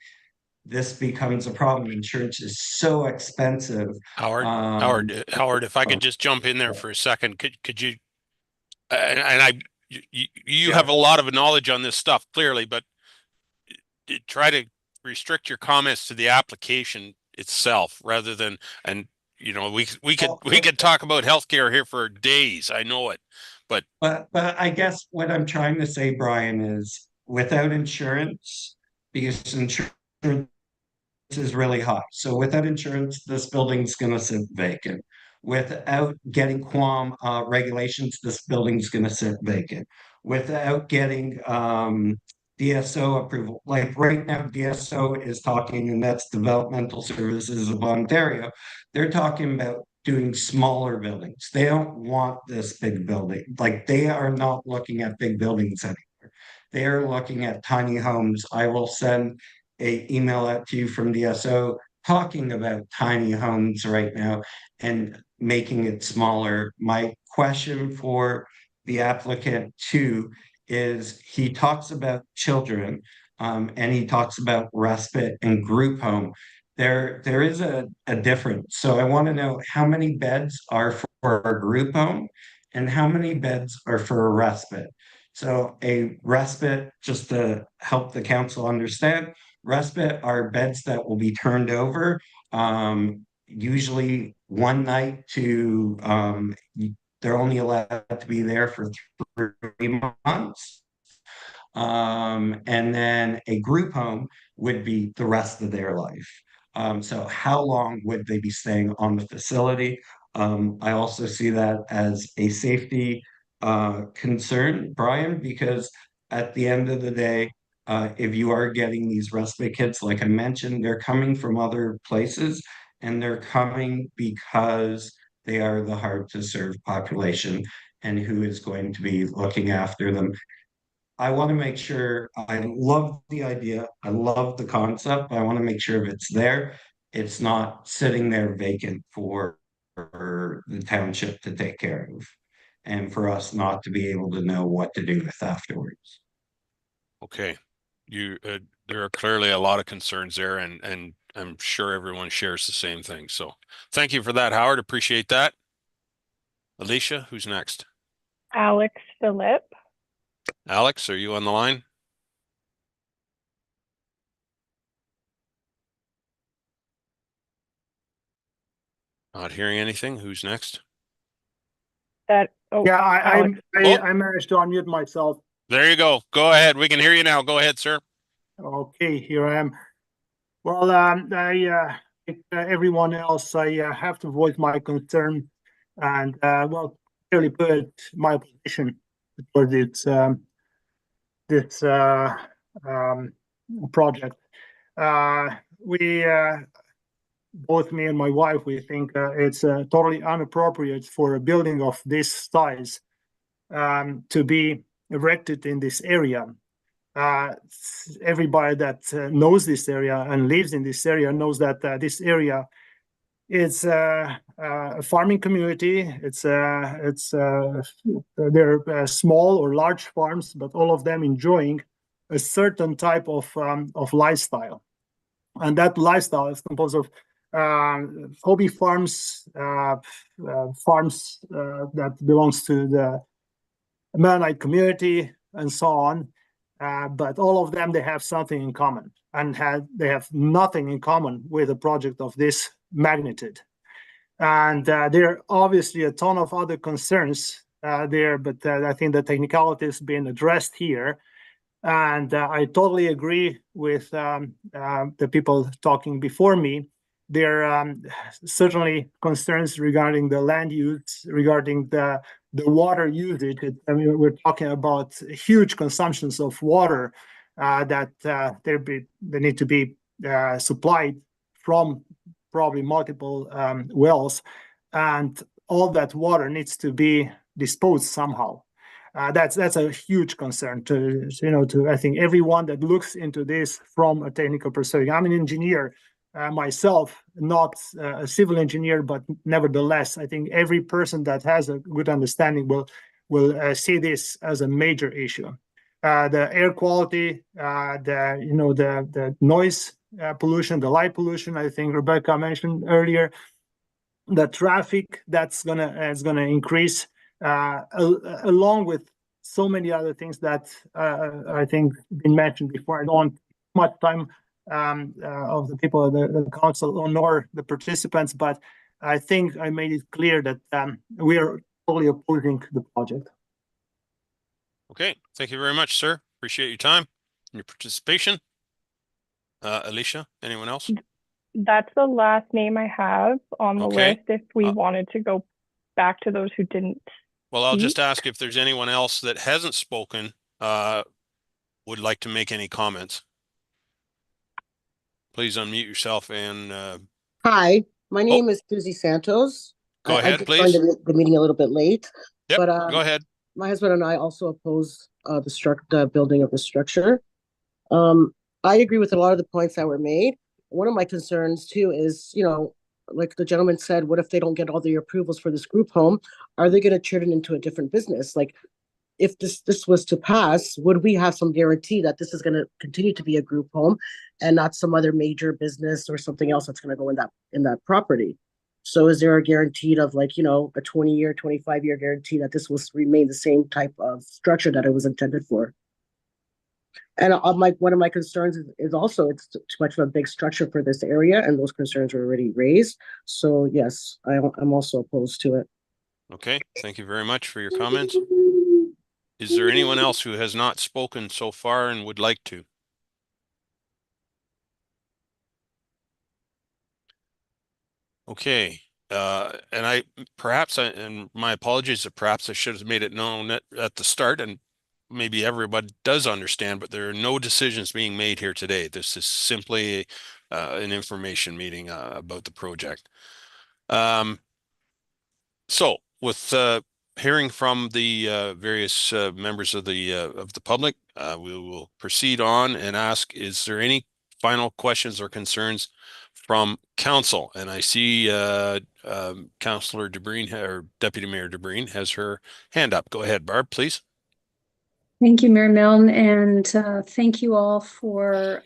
N: this becomes a problem. Insurance is so expensive.
B: Howard, if I could just jump in there for a second, could you, you have a lot of knowledge on this stuff, clearly, but try to restrict your comments to the application itself rather than, and we could talk about healthcare here for days. I know it, but
N: I guess what I'm trying to say, Brian, is without insurance, because insurance is really high. So without insurance, this building's going to sit vacant. Without getting QAM regulations, this building's going to sit vacant. Without getting DSO approval, like right now, DSO is talking, and that's Developmental Services of Ontario. They're talking about doing smaller buildings. They don't want this big building. Like they are not looking at big buildings anymore. They are looking at tiny homes. I will send an email out to you from DSO talking about tiny homes right now and making it smaller. My question for the applicant too is he talks about children and he talks about respite and group home. There is a difference. So I want to know how many beds are for a group home and how many beds are for a respite. So a respite, just to help the council understand, respite are beds that will be turned over usually one night to they're only allowed to be there for 3 months. And then a group home would be the rest of their life. So how long would they be staying on the facility? I also see that as a safety concern, Brian, because at the end of the day, if you are getting these respite kits, like I mentioned, they're coming from other places and they're coming because they are the hard to serve population and who is going to be looking after them. I want to make sure, I love the idea, I love the concept, but I want to make sure if it's there, it's not sitting there vacant for the township to take care of, and for us not to be able to know what to do with afterwards.
B: Okay. There are clearly a lot of concerns there, and I'm sure everyone shares the same thing. So thank you for that, Howard. Appreciate that. Alicia, who's next?
A: Alex Phillip.
B: Alex, are you on the line? Not hearing anything. Who's next?
A: Yeah,
B: Alex.
O: I managed to unmute myself.
B: There you go. Go ahead. We can hear you now. Go ahead, sir.
O: Okay, here I am. Well, like everyone else, I have to voice my concern and, well, clearly put my position towards this project. We, both me and my wife, we think it's totally inappropriate for a building of this size to be erected in this area. Everybody that knows this area and lives in this area knows that this area is a farming community. There are small or large farms, but all of them enjoying a certain type of lifestyle, and that lifestyle is composed of hobby farms, farms that belongs to the Mennonite community, and so on. But all of them, they have something in common, and they have nothing in common with a project of this magnitude. And there are obviously a ton of other concerns there, but I think the technicality is being addressed here. And I totally agree with the people talking before me. There are certainly concerns regarding the land use, regarding the water usage. I mean, we're talking about huge consumptions of water that they need to be supplied from probably multiple wells, and all that water needs to be disposed somehow. That's a huge concern to I think everyone that looks into this from a technical perspective. I'm an engineer myself, not a civil engineer, but nevertheless, I think every person that has a good understanding will see this as a major issue. The air quality, the noise pollution, the light pollution. I think Rebecca mentioned earlier. The traffic that's gonna increase, along with so many other things that I think been mentioned before. I don't want much time of the people of the council nor the participants, but I think I made it clear that we are totally opposing the project.
B: Okay, thank you very much, sir. Appreciate your time and your participation. Alicia, anyone else?
A: That's the last name I have on the
B: Okay.
A: list if we wanted to go back to those who didn't.
B: Well, I'll just ask if there's anyone else that hasn't spoken, would like to make any comments. Please unmute yourself and
P: Hi, my name is Susie Santos.
B: Go ahead,
P: I
B: please.
P: joined the meeting a little bit late.
B: Yep,
P: but
B: go ahead.
P: My husband and I also oppose the building of the structure. I agree with a lot of the points that were made. One of my concerns too is, like the gentleman said, what if they don't get all the approvals for this group home? Are they going to turn it into a different business? Like, if this was to pass, would we have some guarantee that this is going to continue to be a group home and not some other major business or something else that's going to go in that property? So is there a guarantee of, like, a 20-year, 25-year guarantee that this will remain the same type of structure that it was intended for? And one of my concerns is also it's too much of a big structure for this area, and those concerns were already raised. So yes, I'm also opposed to it.
B: Okay, thank you very much for your comments. Is there anyone else who has not spoken so far and would like to? Okay, and my apologies, perhaps I should have made it known at the start, and maybe everybody does understand, but there are no decisions being made here today. This is simply an information meeting about the project. So with hearing from the various members of the public, we will proceed on and ask, is there any final questions or concerns from council. And I see Councillor DeBreen or Deputy Mayor DeBreen has her hand up. Go ahead, Barb, please.
L: Thank you, Mayor Milne, and thank you all for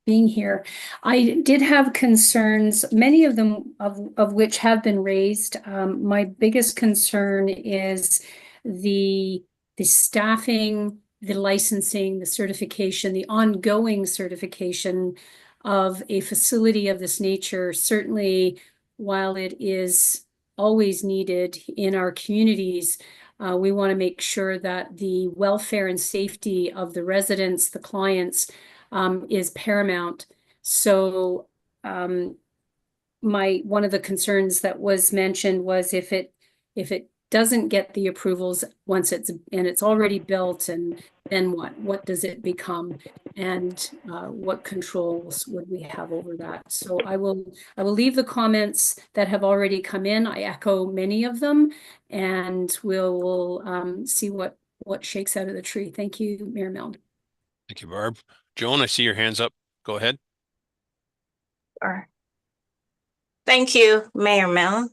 L: being here. I did have concerns, many of them of which have been raised. My biggest concern is the staffing, the licensing, the certification, the ongoing certification of a facility of this nature. Certainly, while it is always needed in our communities, we want to make sure that the welfare and safety of the residents, the clients, is paramount. So one of the concerns that was mentioned was if it doesn't get the approvals once it's already built, and then what does it become, and what controls would we have over that? So I will leave the comments that have already come in. I echo many of them, and we'll see what shakes out of the tree. Thank you, Mayor Milne.
B: Thank you, Barb. Joan, I see your hands up. Go ahead.
Q: Sure. Thank you, Mayor Milne.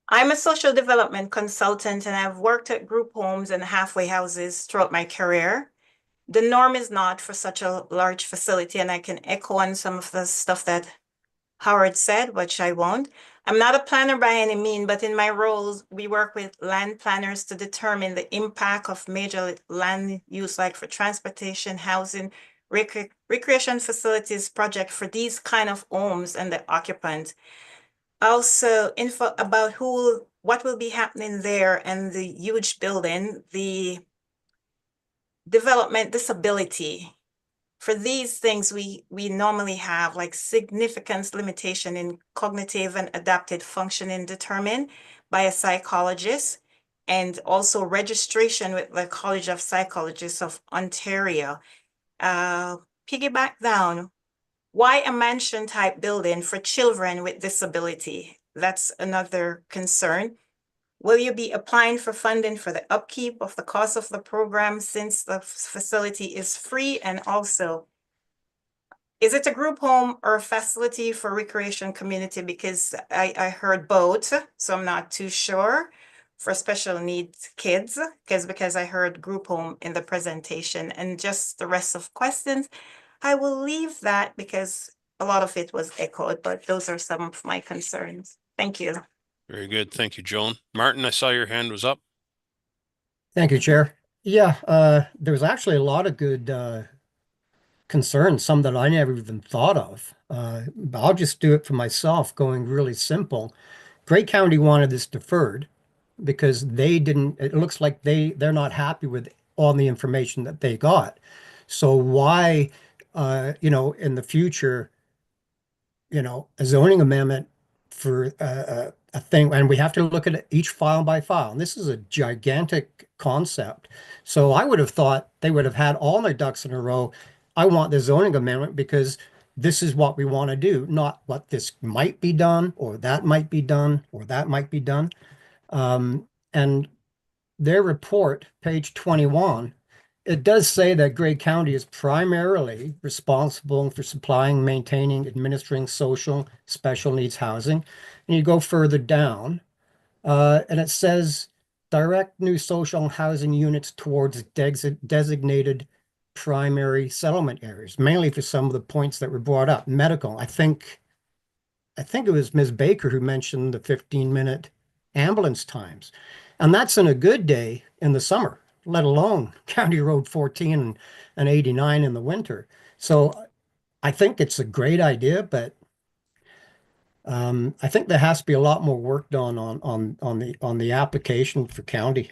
Q: I'm a social development consultant, and I've worked at group homes and halfway houses throughout my career. The norm is not for such a large facility, and I can echo on some of the stuff that Howard said, which I won't. I'm not a planner by any means, but in my roles, we work with land planners to determine the impact of major land use, like for transportation, housing, recreation facilities project for these kind of homes and the occupant. Also, info about what will be happening there and the huge building, the development disability. For these things, we normally have like significant limitation in cognitive and adaptive functioning determined by a psychologist, and also registration with the College of Psychologists of Ontario. Piggyback down, why a mansion type building for children with disability? That's another concern. Will you be applying for funding for the upkeep of the cost of the program since the facility is free? And also, is it a group home or a facility for recreation community? Because I heard both, so I'm not too sure. For special needs kids, because I heard group home in the presentation, and just the rest of questions, I will leave that because a lot of it was echoed, but those are some of my concerns. Thank you.
B: Very good. Thank you, Joan. Martin, I saw your hand was up.
F: Thank you, Chair. Yeah, there was actually a lot of good concerns, some that I never even thought of. But I'll just do it for myself, going really simple. Grey County wanted this deferred because it looks like they're not happy with all the information that they got. So why, in the future, a zoning amendment for a thing, and we have to look at each file by file. And this is a gigantic concept. So I would have thought they would have had all their ducks in a row. I want the zoning amendment because this is what we want to do, not what this might be done, or that might be done, or that might be done. And their report, page 21, it does say that Grey County is primarily responsible for supplying, maintaining, administering social special needs housing. And you go further down, and it says direct new social housing units towards designated primary settlement areas, mainly for some of the points that were brought up. Medical, I think it was Ms. Baker who mentioned the 15-minute ambulance times. And that's in a good day in the summer, let alone County Road 14 and 89 in the winter. So I think it's a great idea, but I think there has to be a lot more work done on the application for county,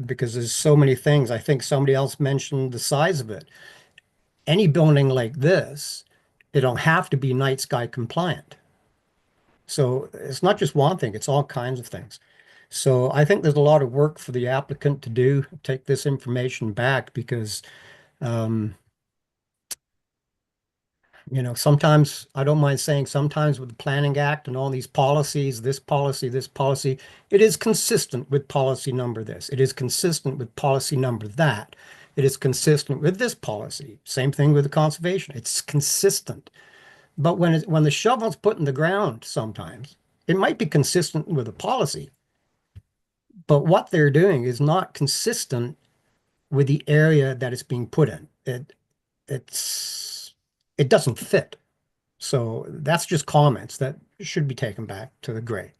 F: because there's so many things. I think somebody else mentioned the size of it. Any building like this, it don't have to be night sky compliant. So it's not just one thing, it's all kinds of things. So I think there's a lot of work for the applicant to do, take this information back, because sometimes, I don't mind saying, sometimes with the Planning Act and all these policies, this policy, it is consistent with policy number this. It is consistent with policy number that. It is consistent with this policy. Same thing with the conservation. It's consistent. But when the shovel's put in the ground sometimes, it might be consistent with the policy. But what they're doing is not consistent with the area that it's being put in. It doesn't fit. So that's just comments that should be taken back to the Gray.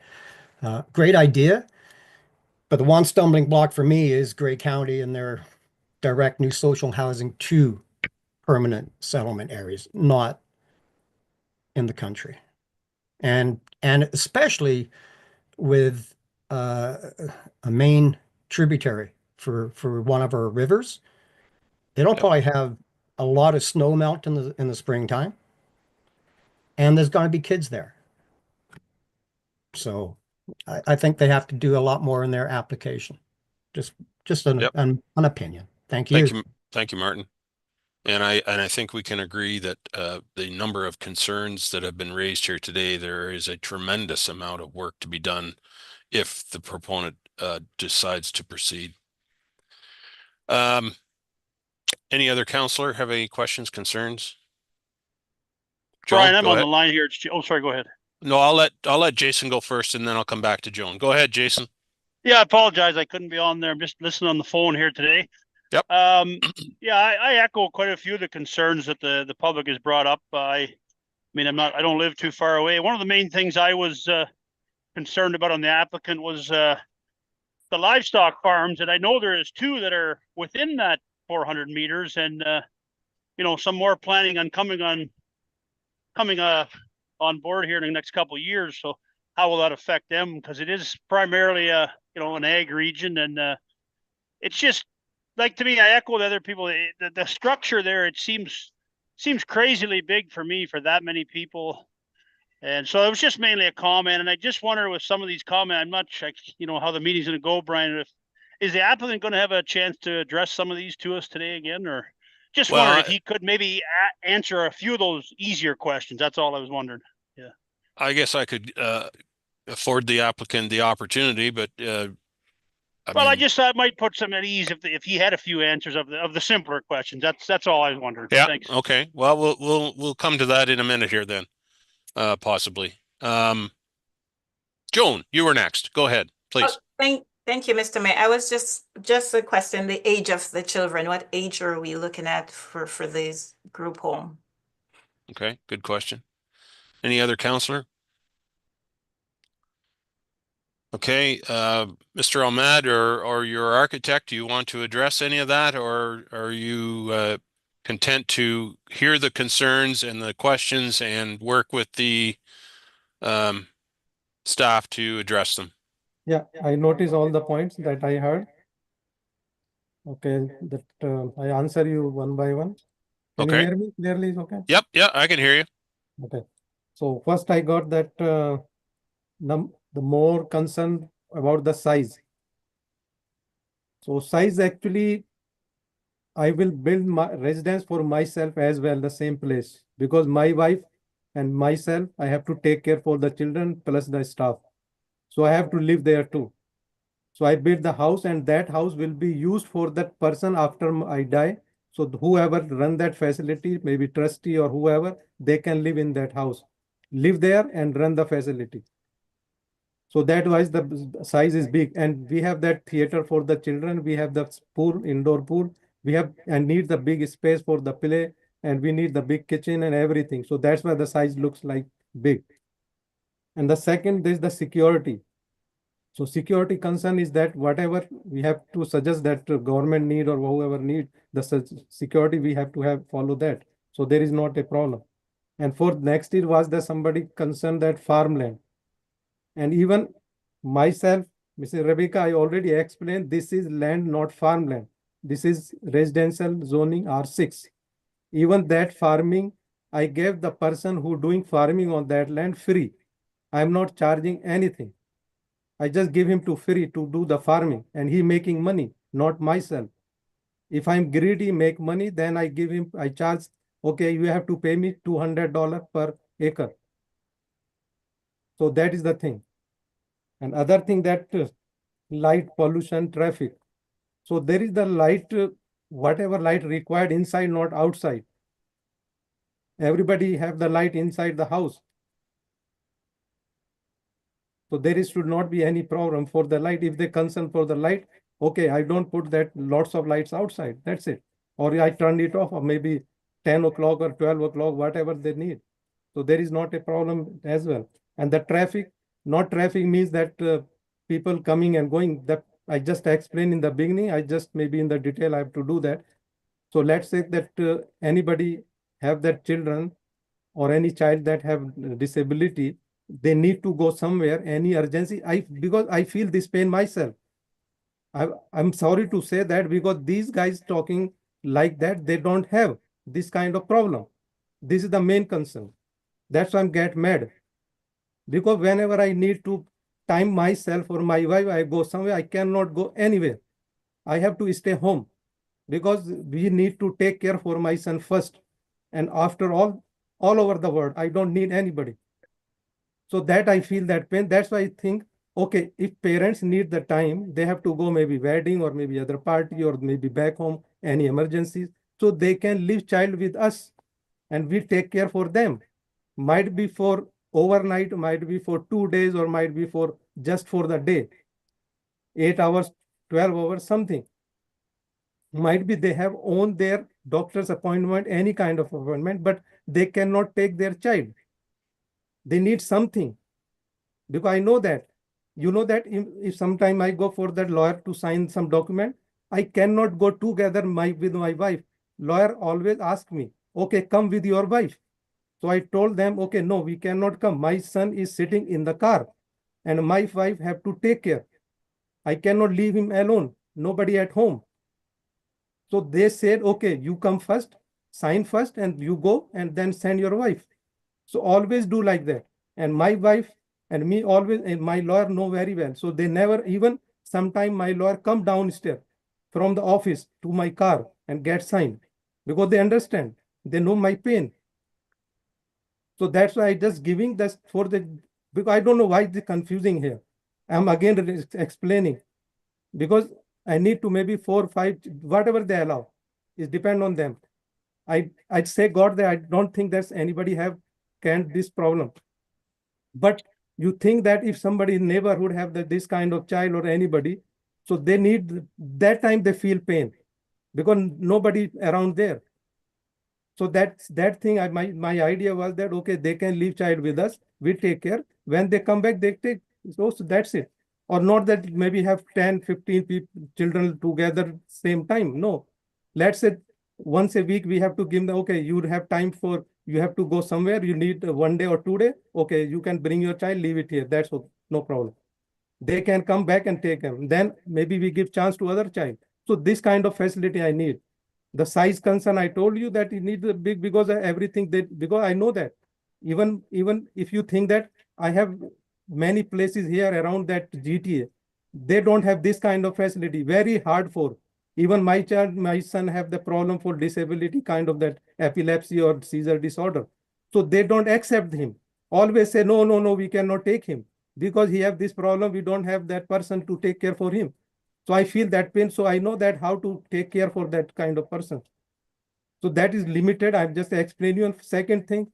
F: Great idea, but the one stumbling block for me is Gray County and their direct new social housing to permanent settlement areas, not in the country. And especially with a main tributary for one of our rivers, it'll probably have a lot of snow melt in the springtime, and there's going to be kids there. So I think they have to do a lot more in their application. Just an opinion. Thank you.
B: Thank you, Martin. And I think we can agree that the number of concerns that have been raised here today, there is a tremendous amount of work to be done if the proponent decides to proceed. Any other counselor have any questions, concerns? Joan,
R: Brian, I'm
B: go
R: on
B: ahead.
R: the line here. Oh, sorry, go ahead.
B: No, I'll let Jason go first, and then I'll come back to Joan. Go ahead, Jason.
R: Yeah, I apologize. I couldn't be on there. I'm just listening on the phone here today.
B: Yep.
R: Yeah, I echo quite a few of the concerns that the public has brought up. I mean, I don't live too far away. One of the main things I was concerned about on the applicant was the livestock farms, and I know there is two that are within that 400 meters, and you know, some more planning on coming on board here in the next couple of years. So how will that affect them? Because it is primarily you know, an ag region, and it's just like, to me, I echo the other people. The structure there, it seems crazily big for me for that many people. And so it was just mainly a comment. And I just wonder with some of these comments, I'm not sure, you know, how the meeting's going to go, Brian. Is the applicant going to have a chance to address some of these to us today again, or just wondering if he could maybe answer a few of those easier questions? That's all I was wondering. Yeah.
B: I guess I could afford the applicant the opportunity, but
R: I just thought it might put some at ease if he had a few answers of the simpler questions. That's all I was wondering.
B: Yeah.
R: Thanks.
B: Okay. Well, we'll come to that in a minute here then, possibly. Joan, you were next. Go ahead, please.
Q: Thank you, Mr. Mayor. I was just a question, the age of the children. What age are we looking at for this group home?
B: Okay, good question. Any other counselor? Okay, Mr. Ahmad or your architect, do you want to address any of that, or are you content to hear the concerns and the questions and work with the staff to address them?
D: Yeah, I noticed all the points that I heard. Okay, that I answer you one by one. Can you
B: Okay.
D: hear me clearly? Is okay?
B: Yep, yeah, I can hear you.
D: Okay. So first I got that the more concern about the size. So size, actually, I will build my residence for myself as well, the same place, because my wife and myself, I have to take care for the children plus the staff. So I have to live there too. So I build the house, and that house will be used for that person after I die. So whoever run that facility, maybe trustee or whoever, they can live in that house, live there and run the facility. So that wise the size is big, and we have that theater for the children. We have the pool, indoor pool. We have and need the big space for the play, and we need the big kitchen and everything. So that's why the size looks like big. And the second is the security. So security concern is that whatever we have to suggest that government need or whoever need the security, we have to have follow that. So there is not a problem. And for next year was there somebody concerned that farmland. And even myself, Mrs. Rebecca, I already explained this is land, not farmland. This is residential zoning R6. Even that farming, I gave the person who doing farming on that land free. I'm not charging anything. I just give him to free to do the farming, and he making money, not myself. If I'm greedy, make money, then I give him, I charge, okay, you have to pay me $200 per acre. So that is the thing. And other thing that light pollution, traffic. So there is the light whatever light required inside, not outside. Everybody have the light inside the house. So there should not be any problem for the light. If they concern for the light, okay, I don't put that lots of lights outside. That's it. Or I turn it off, or maybe 10 o'clock or 12 o'clock, whatever they need. So there is not a problem as well. And the traffic, not traffic means that people coming and going. That I just explained in the beginning. I just maybe in the detail I have to do that. So let's say that anybody have that children or any child that have disability, they need to go somewhere, any urgency. Because I feel this pain myself. I'm sorry to say that, because these guys talking like that, they don't have this kind of problem. This is the main concern. That's why I'm get mad. Because whenever I need to time myself or my wife, I go somewhere, I cannot go anywhere. I have to stay home because we need to take care for my son first. And after all over the world, I don't need anybody. So that I feel that pain. That's why I think, okay, if parents need the time, they have to go maybe wedding or maybe other party or maybe back home, any emergencies. So they can leave child with us and we take care for them. Might be for overnight, might be for 2 days, or might be for just for the day. 8 hours, 12 hours, something. Might be they have owned their doctor's appointment, any kind of appointment, but they cannot take their child. They need something. Because I know that, you know that if sometime I go for that lawyer to sign some document, I cannot go together with my wife. Lawyer always ask me, okay, come with your wife. So I told them, okay, no, we cannot come. My son is sitting in the car and my wife have to take care. I cannot leave him alone. Nobody at home. So they said, okay, you come first, sign first, and you go and then send your wife. So always do like that. And my wife and me always, and my lawyer know very well. So they never, even sometime my lawyer come downstairs from the office to my car and get signed because they understand. They know my pain. So that's why I just giving this for the, because I don't know why it's confusing here. I'm again explaining because I need to maybe 4 or 5, whatever they allow. It depend on them. I'd say God that I don't think there's anybody have this problem. But you think that if somebody in neighborhood have this kind of child or anybody, so they need, that time they feel pain because nobody around there. So that thing, my idea was that, okay, they can leave child with us. We take care. When they come back, they take, so that's it. Or not that maybe have 10, 15 children together same time. No, let's say once a week we have to give them, okay, you have time for, you have to go somewhere, you need 1 day or 2 days. Okay, you can bring your child, leave it here. That's okay, no problem. They can come back and take them. Then maybe we give chance to other child. So this kind of facility I need. The size concern, I told you that you need the big, because everything because I know that even if you think that I have many places here around that GTA, they don't have this kind of facility. Very hard for even my son have the problem for disability, kind of that epilepsy or seizure disorder. So they don't accept him. Always say, no, we cannot take him because he have this problem. We don't have that person to take care for him. So I feel that pain. So I know that how to take care for that kind of person. So that is limited. I'm just explaining you. Second thing,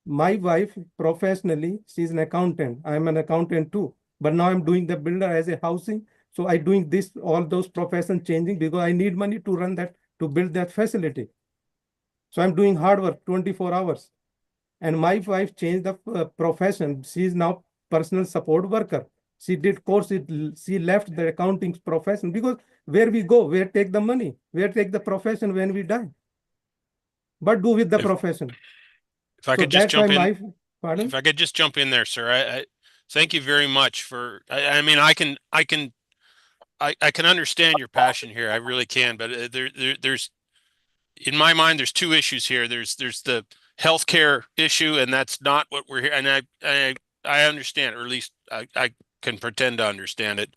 D: my wife professionally, she's an accountant. I'm an accountant too. But now I'm doing the builder as a housing. So I doing this, all those professions changing because I need money to run that, to build that facility. So I'm doing hard work, 24 hours. And my wife changed the profession. She is now personal support worker. She did course, she left the accounting profession because where we go, where take the money, where take the profession when we die. But do with the profession.
B: If I could just jump in,
D: pardon?
B: If I could just jump in there, sir, I thank you very much for, I mean, I can understand your passion here. I really can, but there's, in my mind, there's two issues here. There's the healthcare issue, and that's not what we're here. And I understand, or at least I can pretend to understand it,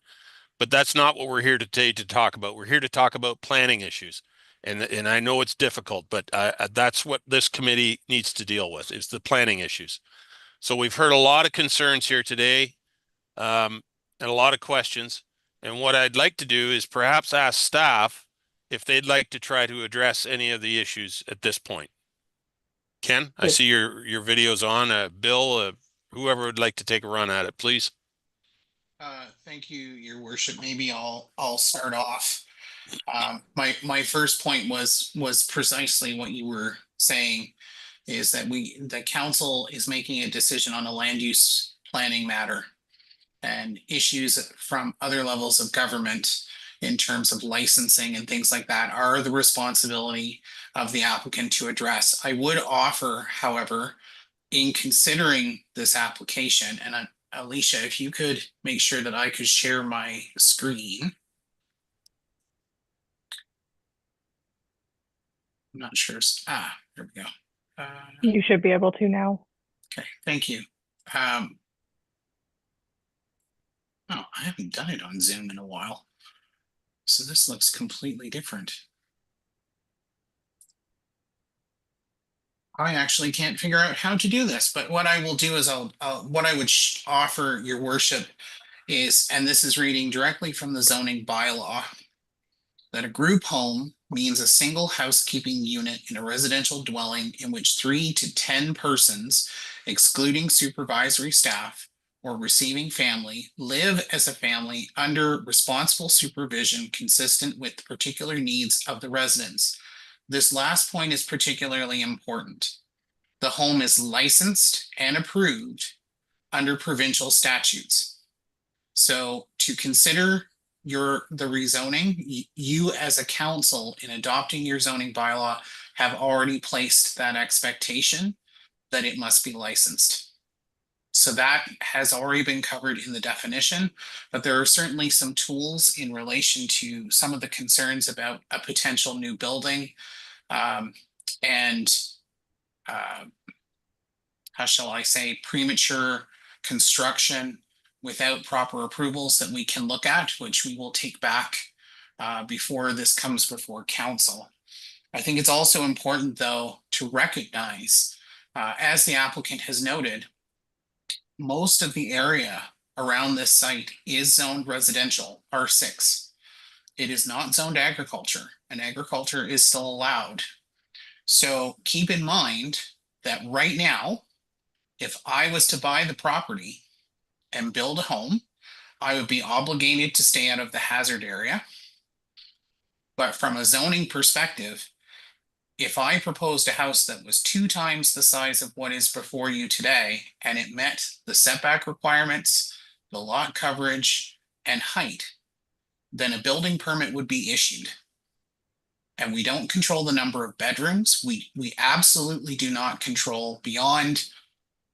B: but that's not what we're here today to talk about. We're here to talk about planning issues. And I know it's difficult, but that's what this committee needs to deal with, is the planning issues. So we've heard a lot of concerns here today, and a lot of questions. And what I'd like to do is perhaps ask staff if they'd like to try to address any of the issues at this point. Ken, I
P: Yes.
B: see your video's on. Bill, whoever would like to take a run at it, please.
S: Thank you, Your Worship. Maybe I'll start off. My first point was precisely what you were saying, is that the council is making a decision on a land use planning matter, and issues from other levels of government in terms of licensing and things like that are the responsibility of the applicant to address. I would offer, however, in considering this application, and Alicia, if you could make sure that I could share my screen. I'm not sure. There we go.
A: You should be able to now.
S: Okay, thank you. Oh, I haven't done it on Zoom in a while. So this looks completely different. I actually can't figure out how to do this, but what I will do is what I would offer, Your Worship, is, and this is reading directly from the zoning bylaw, that a group home means a single housekeeping unit in a residential dwelling in which 3 to 10 persons, excluding supervisory staff or receiving family, live as a family under responsible supervision consistent with the particular needs of the residents. This last point is particularly important. The home is licensed and approved under provincial statutes. So to consider the rezoning, you as a council in adopting your zoning bylaw have already placed that expectation that it must be licensed. So that has already been covered in the definition, but there are certainly some tools in relation to some of the concerns about a potential new building and how shall I say, premature construction without proper approvals that we can look at, which we will take back before this comes before council. I think it's also important, though, to recognize, as the applicant has noted, most of the area around this site is zoned residential, R6. It is not zoned agriculture, and agriculture is still allowed. So keep in mind that right now, if I was to buy the property and build a home, I would be obligated to stay out of the hazard area. But from a zoning perspective, if I proposed a house that was 2 times the size of what is before you today, and it met the setback requirements, the lot coverage, and height, then a building permit would be issued. And we don't control the number of bedrooms. We absolutely do not control, beyond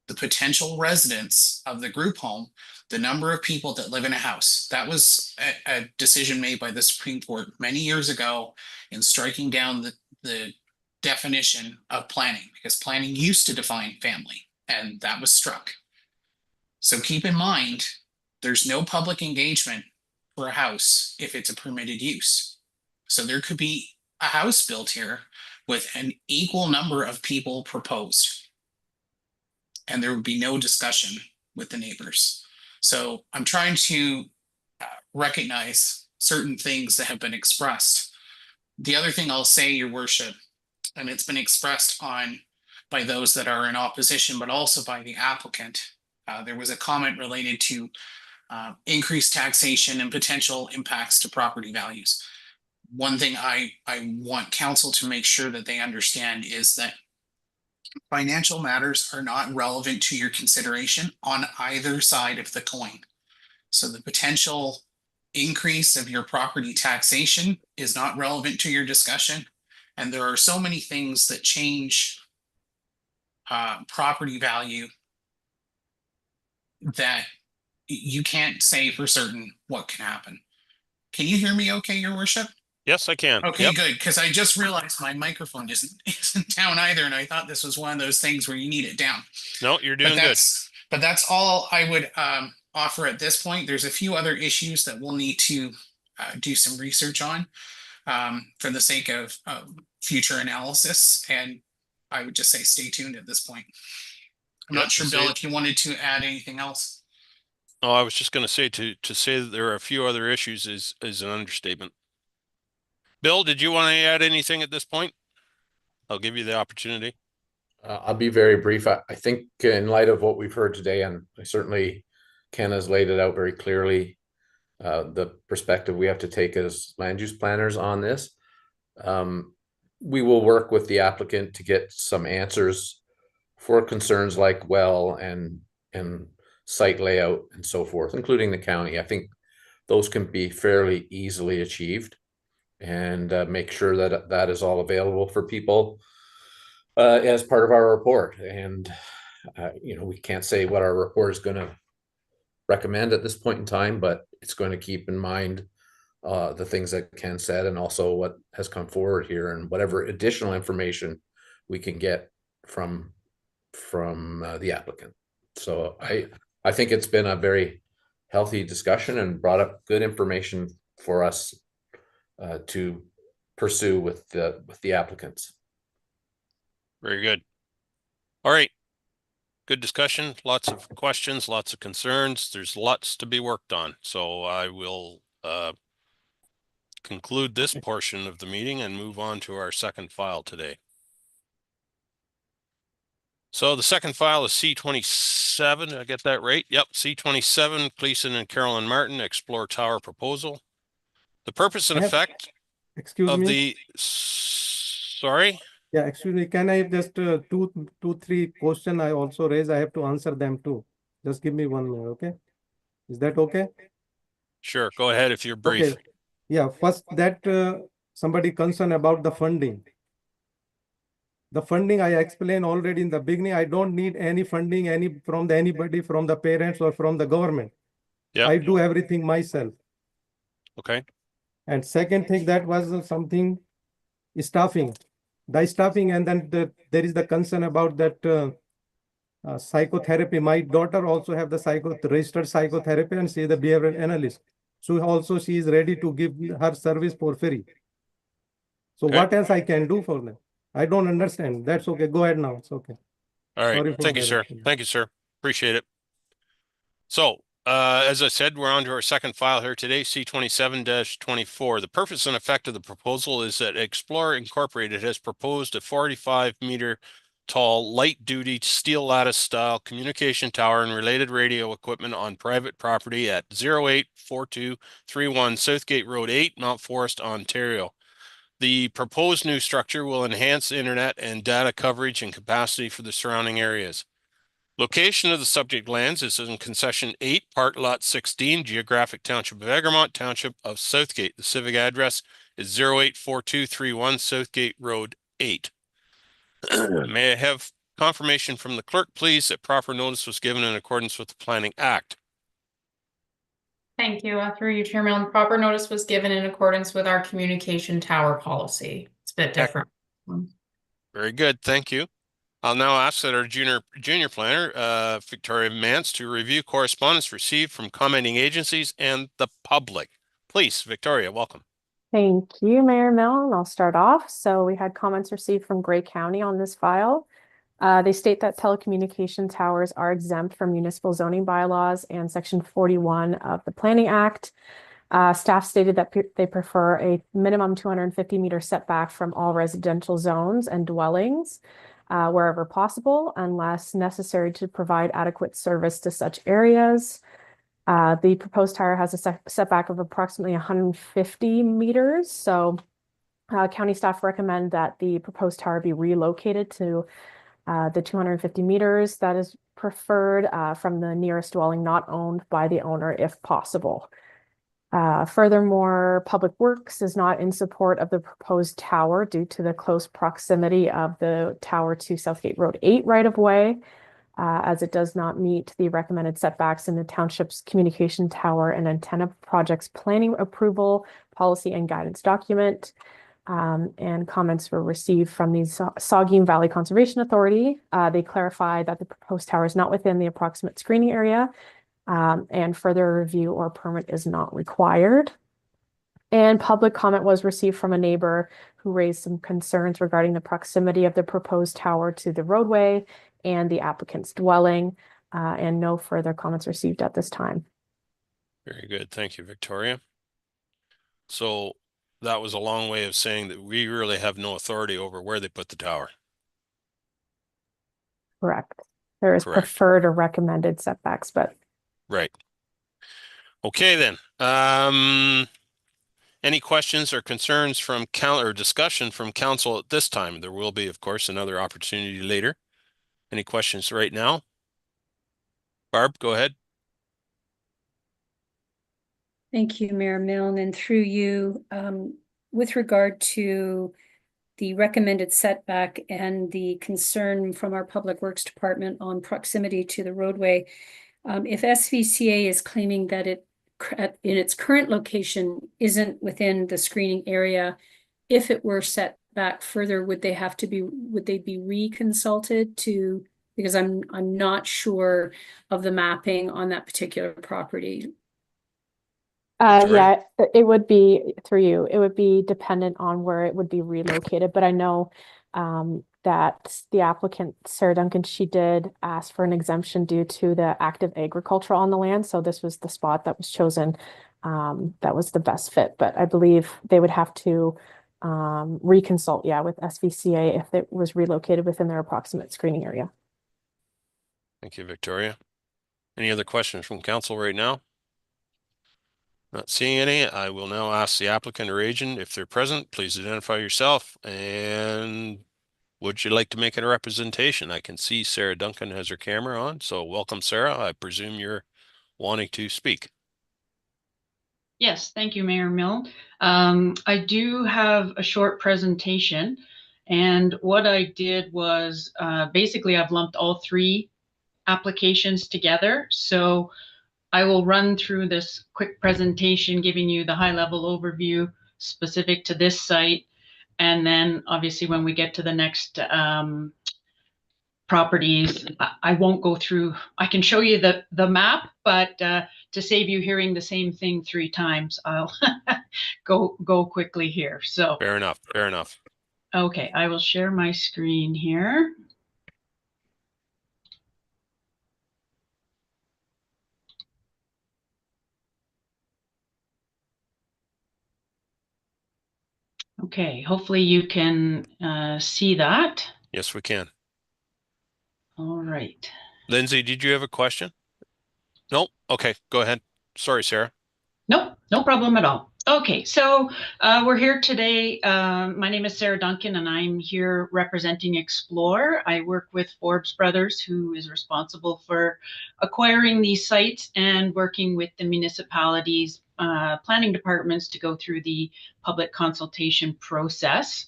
S: the potential residents of the group home, the number of people that live in a house. That was a decision made by the Supreme Court many years ago in striking down the definition of planning, because planning used to define family, and that was struck. So keep in mind, there's no public engagement for a house if it's a permitted use. So there could be a house built here with an equal number of people proposed, and there would be no discussion with the neighbors. So I'm trying to recognize certain things that have been expressed. The other thing I'll say, Your Worship, and it's been expressed by those that are in opposition, but also by the applicant. There was a comment related to increased taxation and potential impacts to property values. One thing I want council to make sure that they understand is that financial matters are not relevant to your consideration on either side of the coin. So the potential increase of your property taxation is not relevant to your discussion. And there are so many things that change property value that you can't say for certain what can happen. Can you hear me okay, Your Worship?
B: Yes, I can.
S: Okay,
B: Yep.
S: good, because I just realized my microphone isn't down either, and I thought this was one of those things where you need it down.
B: No, you're doing good.
S: But that's all I would offer at this point. There's a few other issues that we'll need to do some research on for the sake of future analysis, and I would just say stay tuned at this point. I'm not sure, Bill, if you wanted to add anything else.
B: Oh, I was just going to say to say that there are a few other issues is an understatement. Bill, did you want to add anything at this point? I'll give you the opportunity.
E: I'll be very brief. I think in light of what we've heard today, and certainly Ken has laid it out very clearly, the perspective we have to take as land use planners on this. We will work with the applicant to get some answers for concerns like well and site layout and so forth, including the county. I think those can be fairly easily achieved, and make sure that that is all available for people as part of our report. And we can't say what our report is going to recommend at this point in time, but it's going to keep in mind the things that Ken said, and also what has come forward here, and whatever additional information we can get from the applicant. So I think it's been a very healthy discussion and brought up good information for us to pursue with the applicants.
B: Very good. All right. Good discussion. Lots of questions, lots of concerns. There's lots to be worked on. So I will conclude this portion of the meeting and move on to our second file today. So the second file is C27. Did I get that right? Yep. C27, Gleason and Carolyn Martin, Explore Tower Proposal. The purpose and effect of the, sorry?
D: Yeah, excuse me, can I just two, three questions I also raise? I have to answer them too. Just give me 1 minute, okay? Is that okay?
B: Sure, go ahead if you're brief.
D: Okay. Yeah, first that somebody concerned about the funding. The funding I explained already in the beginning. I don't need any funding from anybody, from the parents or from the government.
B: Yeah,
D: I do everything myself.
B: Okay.
D: And second thing, that was something staffing. The staffing, and then there is the concern about that psychotherapy. My daughter also have the registered psychotherapy, and she is the behavioral analyst. So she is ready to give her service for free. So what else I can do for them? I don't understand. That's okay. Go ahead now. It's okay.
B: All right.
D: Sorry for
B: Thank you, sir. Thank you, sir. Appreciate it. So as I said, we're on to our second file here today, C27-24. The purpose and effect of the proposal is that Explore Incorporated has proposed a 45-meter tall, light-duty steel lattice-style communication tower and related radio equipment on private property at 084231 Southgate Road 8, Mount Forest, Ontario. The proposed new structure will enhance internet and data coverage and capacity for the surrounding areas. Location of the subject lands is in Concession 8, Part Lot 16, Geographic Township of Egremont, Township of Southgate. The civic address is 084231 Southgate Road 8. May I have confirmation from the clerk, please, that proper notice was given in accordance with the Planning Act?
C: Thank you. Through you, Chairman. Proper notice was given in accordance with our communication tower policy. It's a bit different.
B: Very good. Thank you. I'll now ask that our junior planner, Victoria Mance, to review correspondence received from commenting agencies and the public. Please, Victoria, welcome.
T: Thank you, Mayor Milne. I'll start off. So we had comments received from Grey County on this file. They state that telecommunication towers are exempt from municipal zoning bylaws and Section 41 of the Planning Act. Staff stated that they prefer a minimum 250-meter setback from all residential zones and dwellings wherever possible, unless necessary to provide adequate service to such areas. The proposed tower has a setback of approximately 150 meters. So county staff recommend that the proposed tower be relocated to the 250 meters that is preferred from the nearest dwelling not owned by the owner if possible. Furthermore, Public Works is not in support of the proposed tower due to the close proximity of the tower to Southgate Road 8 right-of-way, as it does not meet the recommended setbacks in the township's communication tower and antenna project's planning approval, policy, and guidance document. And comments were received from the Saugeen Valley Conservation Authority. They clarified that the proposed tower is not within the approximate screening area, and further review or permit is not required. And public comment was received from a neighbor who raised some concerns regarding the proximity of the proposed tower to the roadway and the applicant's dwelling, and no further comments received at this time.
B: Very good. Thank you, Victoria. So that was a long way of saying that we really have no authority over where they put the tower.
T: Correct. There is
B: Correct.
T: preferred or recommended setbacks, but
B: Right. Okay, then. Any questions or concerns from or discussion from council at this time? There will be, of course, another opportunity later. Any questions right now? Barb, go ahead.
L: Thank you, Mayor Milne, and through you, with regard to the recommended setback and the concern from our Public Works Department on proximity to the roadway, if SVCA is claiming that it in its current location isn't within the screening area, if it were set back further, would they be reconsulted to, because I'm not sure of the mapping on that particular property.
T: yeah, it would be through you. It would be dependent on where it would be relocated, but I know that the applicant, Sarah Duncan, she did ask for an exemption due to the active agriculture on the land. So this was the spot that was chosen. That was the best fit, but I believe they would have to reconsult, with SVCA if it was relocated within their approximate screening area.
B: Thank you, Victoria. Any other questions from council right now? Not seeing any. I will now ask the applicant or agent, if they're present, please identify yourself, and would you like to make a representation? I can see Sarah Duncan has her camera on, so welcome, Sarah. I presume you're wanting to speak.
U: Yes, thank you, Mayor Milne. I do have a short presentation, and what I did was basically I've lumped all three applications together. So I will run through this quick presentation, giving you the high-level overview specific to this site. And then obviously when we get to the next properties, I won't go through, I can show you the map, but to save you hearing the same thing 3 times, I'll go quickly here. So
B: fair enough. Fair enough.
U: Okay, I will share my screen here. Okay, hopefully you can see that.
B: Yes, we can.
U: All right.
B: Lindsay, did you have a question? No? Okay, go ahead. Sorry, Sarah.
U: Nope, no problem at all. Okay, so we're here today. My name is Sarah Duncan, and I'm here representing Explore. I work with Forbes Brothers, who is responsible for acquiring these sites and working with the municipalities' planning departments to go through the public consultation process.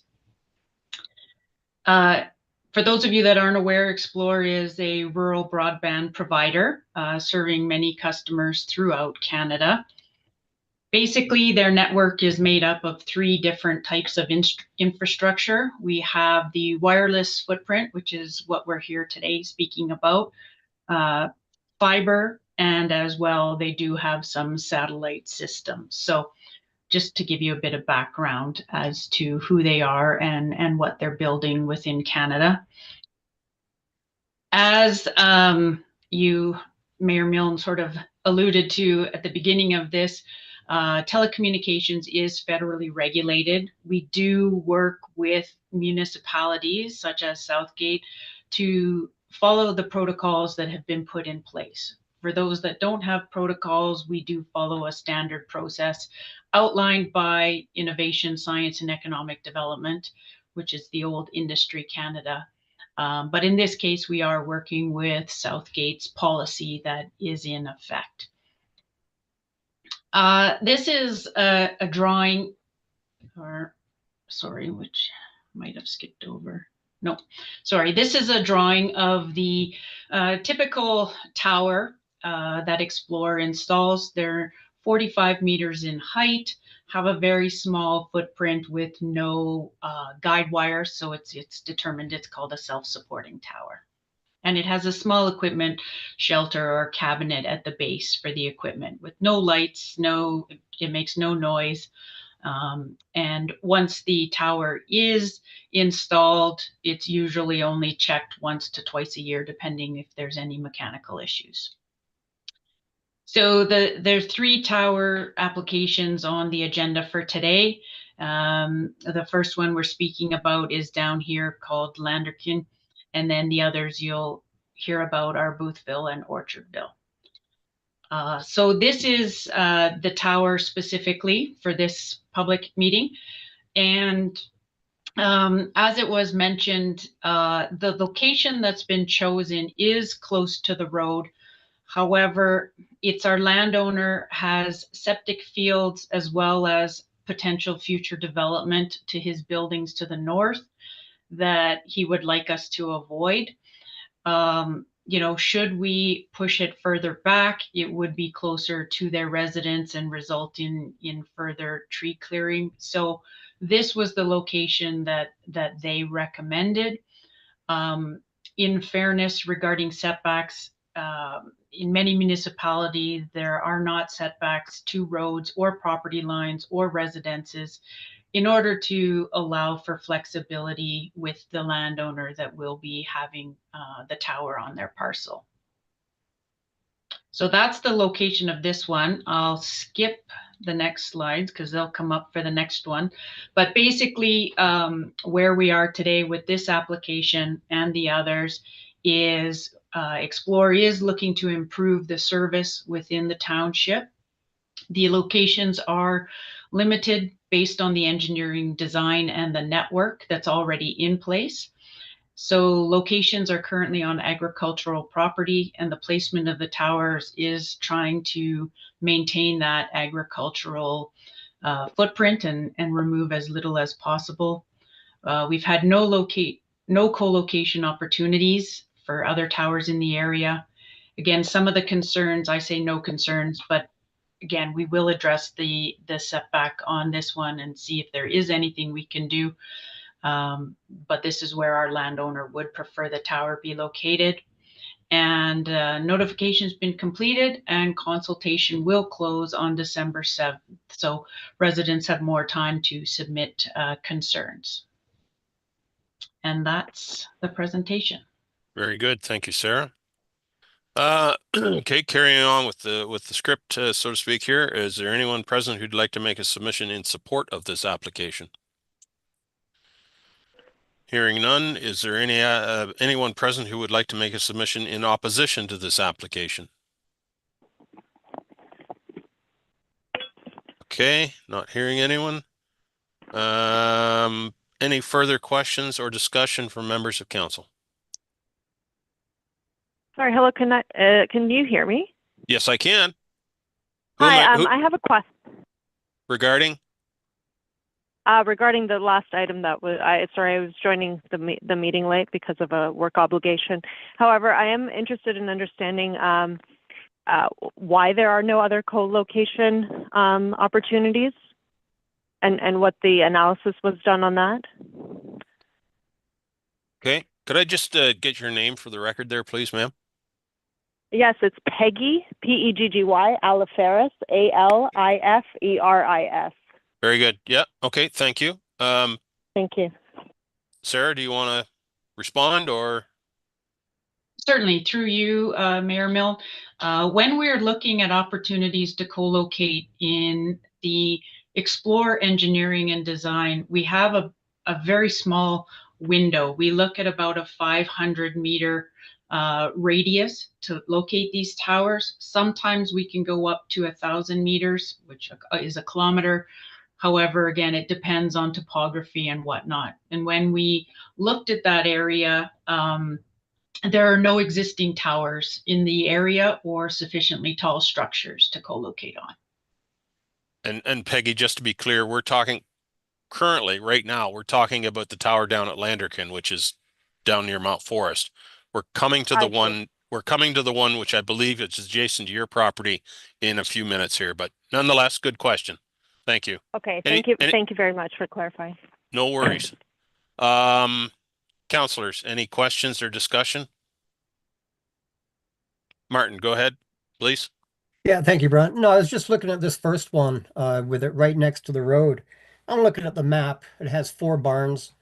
U: For those of you that aren't aware, Explore is a rural broadband provider serving many customers throughout Canada. Basically, their network is made up of 3 different types of infrastructure. We have the wireless footprint, which is what we're here today speaking about, fiber, and as well, they do have some satellite systems. So just to give you a bit of background as to who they are and what they're building within Canada. As you, Mayor Milne, sort of alluded to at the beginning of this, telecommunications is federally regulated. We do work with municipalities such as Southgate to follow the protocols that have been put in place. For those that don't have protocols, we do follow a standard process outlined by Innovation, Science and Economic Development, which is the old Industry Canada. But in this case, we are working with Southgate's policy that is in effect. This is a drawing, or sorry, which might have skipped over. No, sorry. This is a drawing of the typical tower that Explore installs. They're 45 meters in height, have a very small footprint with no guide wire. So it's determined it's called a self-supporting tower. And it has a small equipment shelter or cabinet at the base for the equipment with no lights, it makes no noise. And once the tower is installed, it's usually only checked once to twice a year, depending if there's any mechanical issues. So there's 3 tower applications on the agenda for today. The first one we're speaking about is down here called Landerkin, and then the others you'll hear about are Boothville and Orchardville. So this is the tower specifically for this public meeting. And as it was mentioned, the location that's been chosen is close to the road. However, it's our landowner has septic fields as well as potential future development to his buildings to the north that he would like us to avoid. You know, should we push it further back, it would be closer to their residence and result in further tree clearing. So this was the location that they recommended. In fairness, regarding setbacks, in many municipalities, there are not setbacks to roads or property lines or residences in order to allow for flexibility with the landowner that will be having the tower on their parcel. So that's the location of this one. I'll skip the next slides because they'll come up for the next one. But basically, where we are today with this application and the others is Explore is looking to improve the service within the township. The locations are limited based on the engineering design and the network that's already in place. So locations are currently on agricultural property, and the placement of the towers is trying to maintain that agricultural footprint and remove as little as possible. We've had no co-location opportunities for other towers in the area. Again, some of the concerns, I say no concerns, but again, we will address the setback on this one and see if there is anything we can do. But this is where our landowner would prefer the tower be located. And notification's been completed and consultation will close on December 7th. So residents have more time to submit concerns. And that's the presentation.
B: Very good. Thank you, Sarah. Okay, carrying on with the script, so to speak here. Is there anyone present who'd like to make a submission in support of this application? Hearing none, is there anyone present who would like to make a submission in opposition to this application? Okay, not hearing anyone. Any further questions or discussion from members of council?
G: Sorry, hello, can you hear me?
B: Yes, I can.
G: Hi, I have a question.
B: Regarding?
G: Regarding the last item that was, sorry, I was joining the meeting late because of a work obligation. However, I am interested in understanding why there are no other co-location opportunities and what the analysis was done on that.
B: Okay, could I just get your name for the record there, please, ma'am?
G: Yes, it's Peggy, P-E-G-G-Y, Aliferis, A-L-I-F-E-R-I-S.
B: Very good. Yeah. Okay. Thank you.
G: Thank you.
B: Sarah, do you want to respond or?
U: Certainly, through you, Mayor Milne. When we're looking at opportunities to co-locate in the Explore Engineering and Design, we have a very small window. We look at about a 500-meter radius to locate these towers. Sometimes we can go up to 1,000 meters, which is a kilometer. However, again, it depends on topography and whatnot. And when we looked at that area, there are no existing towers in the area or sufficiently tall structures to co-locate on.
B: And Peggy, just to be clear, we're talking currently, right now, we're talking about the tower down at Landerkin, which is down near Mount Forest. We're coming to the one which I believe is adjacent to your property in a few minutes here, but nonetheless, good question. Thank you.
G: Okay, thank you very much for clarifying.
B: No worries. Councilors, any questions or discussion? Martin, go ahead, please.
F: Yeah, thank you, Brent. No, I was just looking at this first one with it right next to the road. I'm looking at the map. It has 4 barns,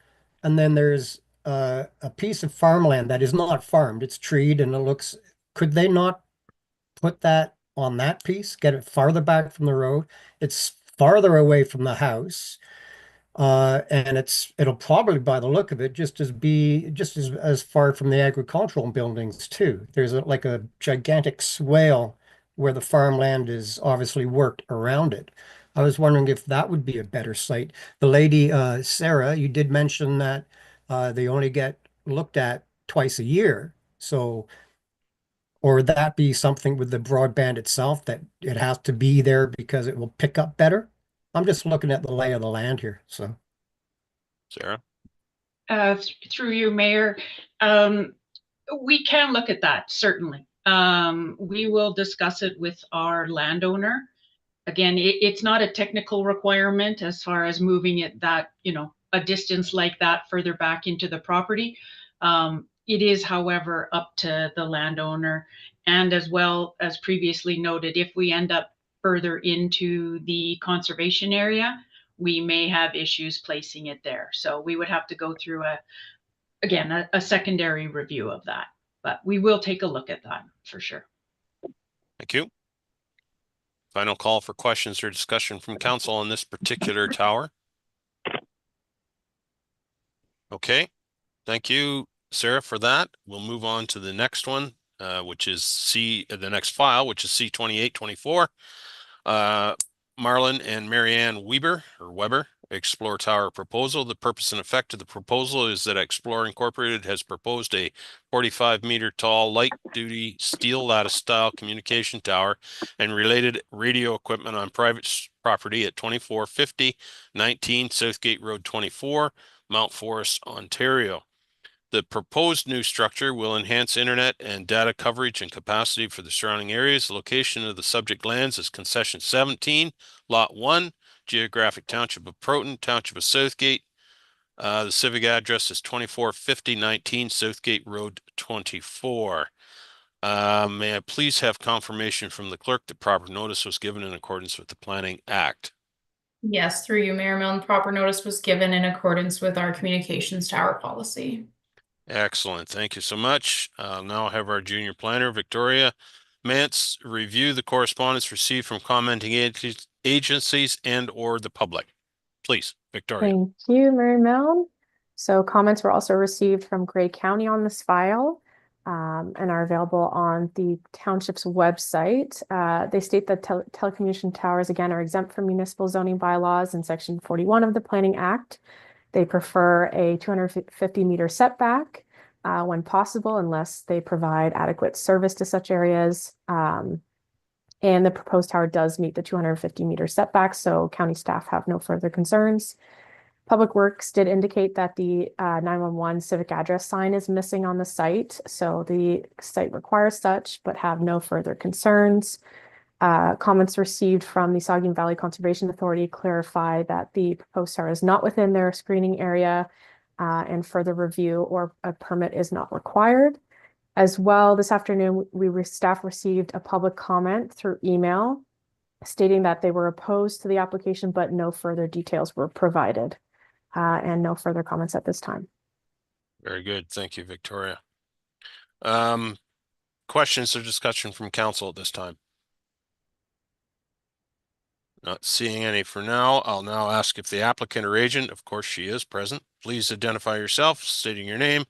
F: and then there's a piece of farmland that is not farmed. It's treed, and it looks. Could they not put that on that piece? Get it farther back from the road? It's farther away from the house. And it'll probably, by the look of it, just as far from the agricultural buildings too. There's like a gigantic swale where the farmland is obviously worked around it. I was wondering if that would be a better site. The lady, Sarah, you did mention that they only get looked at twice a year. So, or would that be something with the broadband itself that it has to be there because it will pick up better? I'm just looking at the lay of the land here, so.
B: Sarah?
U: Through you, Mayor, we can look at that, certainly. We will discuss it with our landowner. Again, it's not a technical requirement as far as moving it that, a distance like that further back into the property. It is, however, up to the landowner. And as well as previously noted, if we end up further into the conservation area, we may have issues placing it there. So we would have to go through a secondary review of that, but we will take a look at that for sure.
B: Thank you. Final call for questions or discussion from council on this particular tower. Okay, thank you, Sarah, for that. We'll move on to the next one, which is the next file, which is C2824. Marlon and Marianne Weber Explore Tower proposal. The purpose and effect of the proposal is that Explore Incorporated has proposed a 45-meter tall light duty steel lattice style communication tower and related radio equipment on private property at 2450-19 Southgate Road 24, Mount Forest, Ontario. The proposed new structure will enhance internet and data coverage and capacity for the surrounding areas. The location of the subject lands is Concession 17, Lot 1, Geographic Township of Proton, Township of Southgate. The civic address is 2450-19 Southgate Road 24. May I please have confirmation from the clerk that proper notice was given in accordance with the Planning Act?
C: Yes, through you, Mayor Milne, proper notice was given in accordance with our communications tower policy.
B: Excellent. Thank you so much. Now have our junior planner, Victoria Mance, review the correspondence received from commenting agencies and or the public. Please, Victoria.
T: Thank you, Mary Milne. So comments were also received from Grey County on this file and are available on the township's website. They state that telecommunication towers, again, are exempt from municipal zoning bylaws in Section 41 of the Planning Act. They prefer a 250-meter setback when possible, unless they provide adequate service to such areas. And the proposed tower does meet the 250-meter setback, so county staff have no further concerns. Public Works did indicate that the 911 civic address sign is missing on the site, so the site requires such, but have no further concerns. Comments received from the Saugeen Valley Conservation Authority clarify that the proposed tower is not within their screening area and further review or a permit is not required. As well, this afternoon, staff received a public comment through email stating that they were opposed to the application, but no further details were provided and no further comments at this time.
B: Very good. Thank you, Victoria. Questions or discussion from council at this time? Not seeing any for now. I'll now ask if the applicant or agent, of course she is present, please identify yourself, stating your name.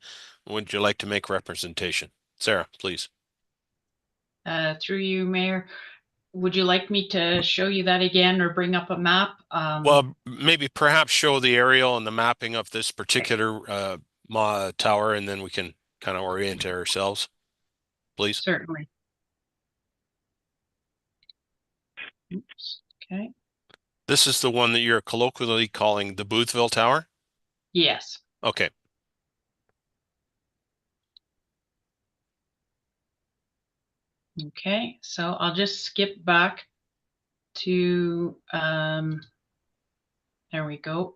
B: Would you like to make representation? Sarah, please.
U: Through you, Mayor, would you like me to show you that again or bring up a map?
B: Well, maybe perhaps show the aerial and the mapping of this particular tower, and then we can kind of orient ourselves, please.
U: Certainly. Oops. Okay.
B: This is the one that you're colloquially calling the Boothville Tower?
U: Yes.
B: Okay.
U: Okay, so I'll just skip back to, there we go.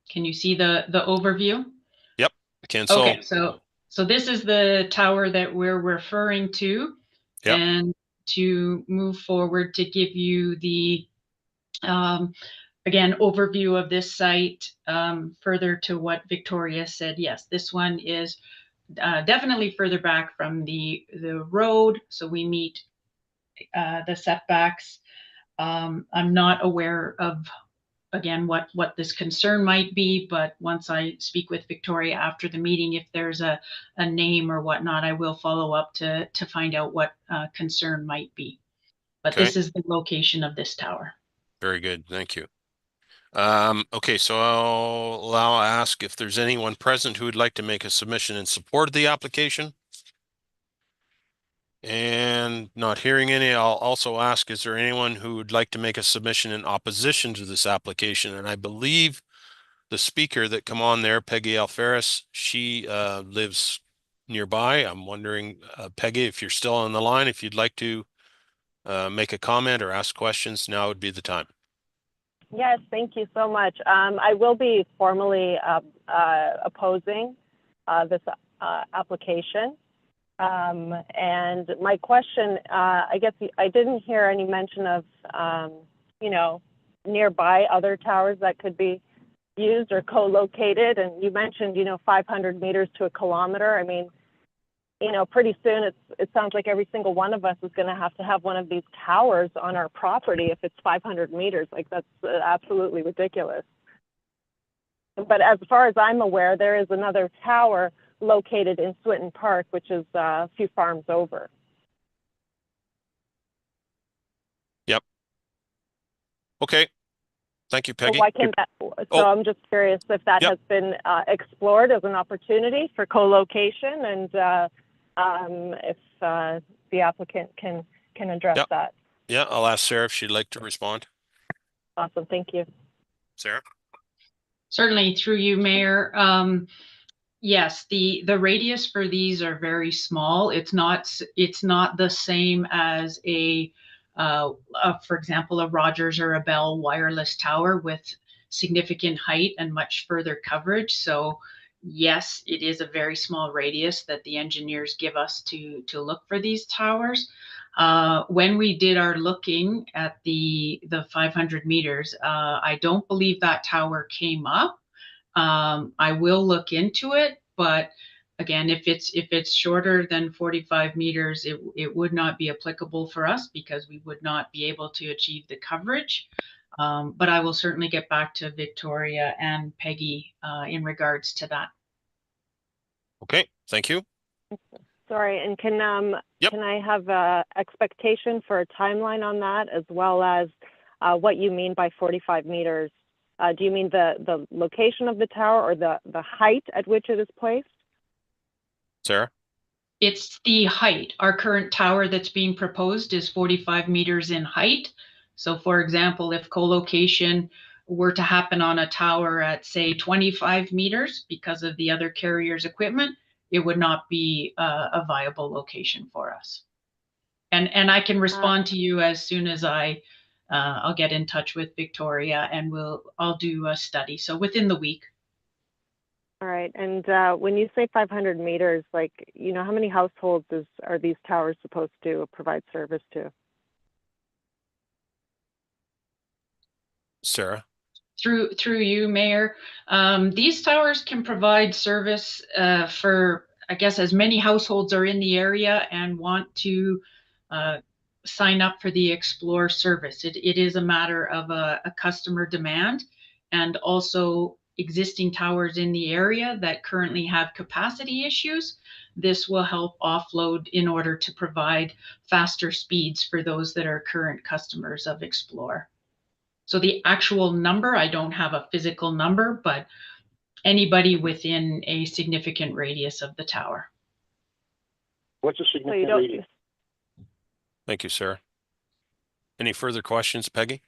U: Can you see the overview?
B: Yep, I can.
U: Okay, so this is the tower that we're referring to.
B: Yep.
U: And to move forward to give you the again, overview of this site, further to what Victoria said. Yes, this one is definitely further back from the road, so we meet the setbacks. I'm not aware of again, what this concern might be, but once I speak with Victoria after the meeting, if there's a name or whatnot, I will follow up to find out what concern might be. But
B: Okay.
U: this is the location of this tower.
B: Very good. Thank you. Okay, so I'll ask if there's anyone present who would like to make a submission in support of the application. And not hearing any, I'll also ask, is there anyone who would like to make a submission in opposition to this application? And I believe the speaker that come on there, Peggy Alferez, she lives nearby. I'm wondering, Peggy, if you're still on the line, if you'd like to make a comment or ask questions, now would be the time.
G: Yes, thank you so much. I will be formally opposing this application. And my question, I guess I didn't hear any mention of, you know, nearby other towers that could be used or co-located. And you mentioned, you know, 500 meters to a kilometer. I mean, you know, pretty soon it sounds like every single one of us is going to have one of these towers on our property if it's 500 meters. Like, that's absolutely ridiculous. But as far as I'm aware, there is another tower located in Swinton Park, which is a few farms over.
B: Yep. Okay. Thank you, Peggy.
G: So why can't that? So I'm just curious if that has been explored as an opportunity for co-location, and if the applicant can address that.
B: Yeah, I'll ask Sarah if she'd like to respond.
G: Awesome, thank you.
B: Sarah?
U: Certainly, through you, Mayor. Yes, the radius for these are very small. It's not the same as for example, a Rogers or a Bell wireless tower with significant height and much further coverage. So yes, it is a very small radius that the engineers give us to look for these towers. When we did our looking at the 500 meters, I don't believe that tower came up. I will look into it, but again, if it's shorter than 45 meters, it would not be applicable for us because we would not be able to achieve the coverage. But I will certainly get back to Victoria and Peggy in regards to that.
B: Okay, thank you.
G: Sorry, and can I have a expectation for a timeline on that, as well as what you mean by 45 meters? Do you mean the location of the tower or the height at which it is placed?
B: Sarah?
U: It's the height. Our current tower that's being proposed is 45 meters in height. So for example, if co-location were to happen on a tower at, say, 25 meters because of the other carrier's equipment, it would not be a viable location for us. And I can respond to you as soon as I'll get in touch with Victoria, and I'll do a study. So within the week.
G: All right. And when you say 500 meters, like, you know, how many households are these towers supposed to provide service to?
B: Sarah?
U: Through you, Mayor, these towers can provide service for, I guess, as many households are in the area and want to sign up for the Explore service. It is a matter of a customer demand, and also existing towers in the area that currently have capacity issues. This will help offload in order to provide faster speeds for those that are current customers of Explore. So the actual number, I don't have a physical number, but anybody within a significant radius of the tower.
H: What's a significant radius?
B: Thank you, Sarah. Any further questions, Peggy?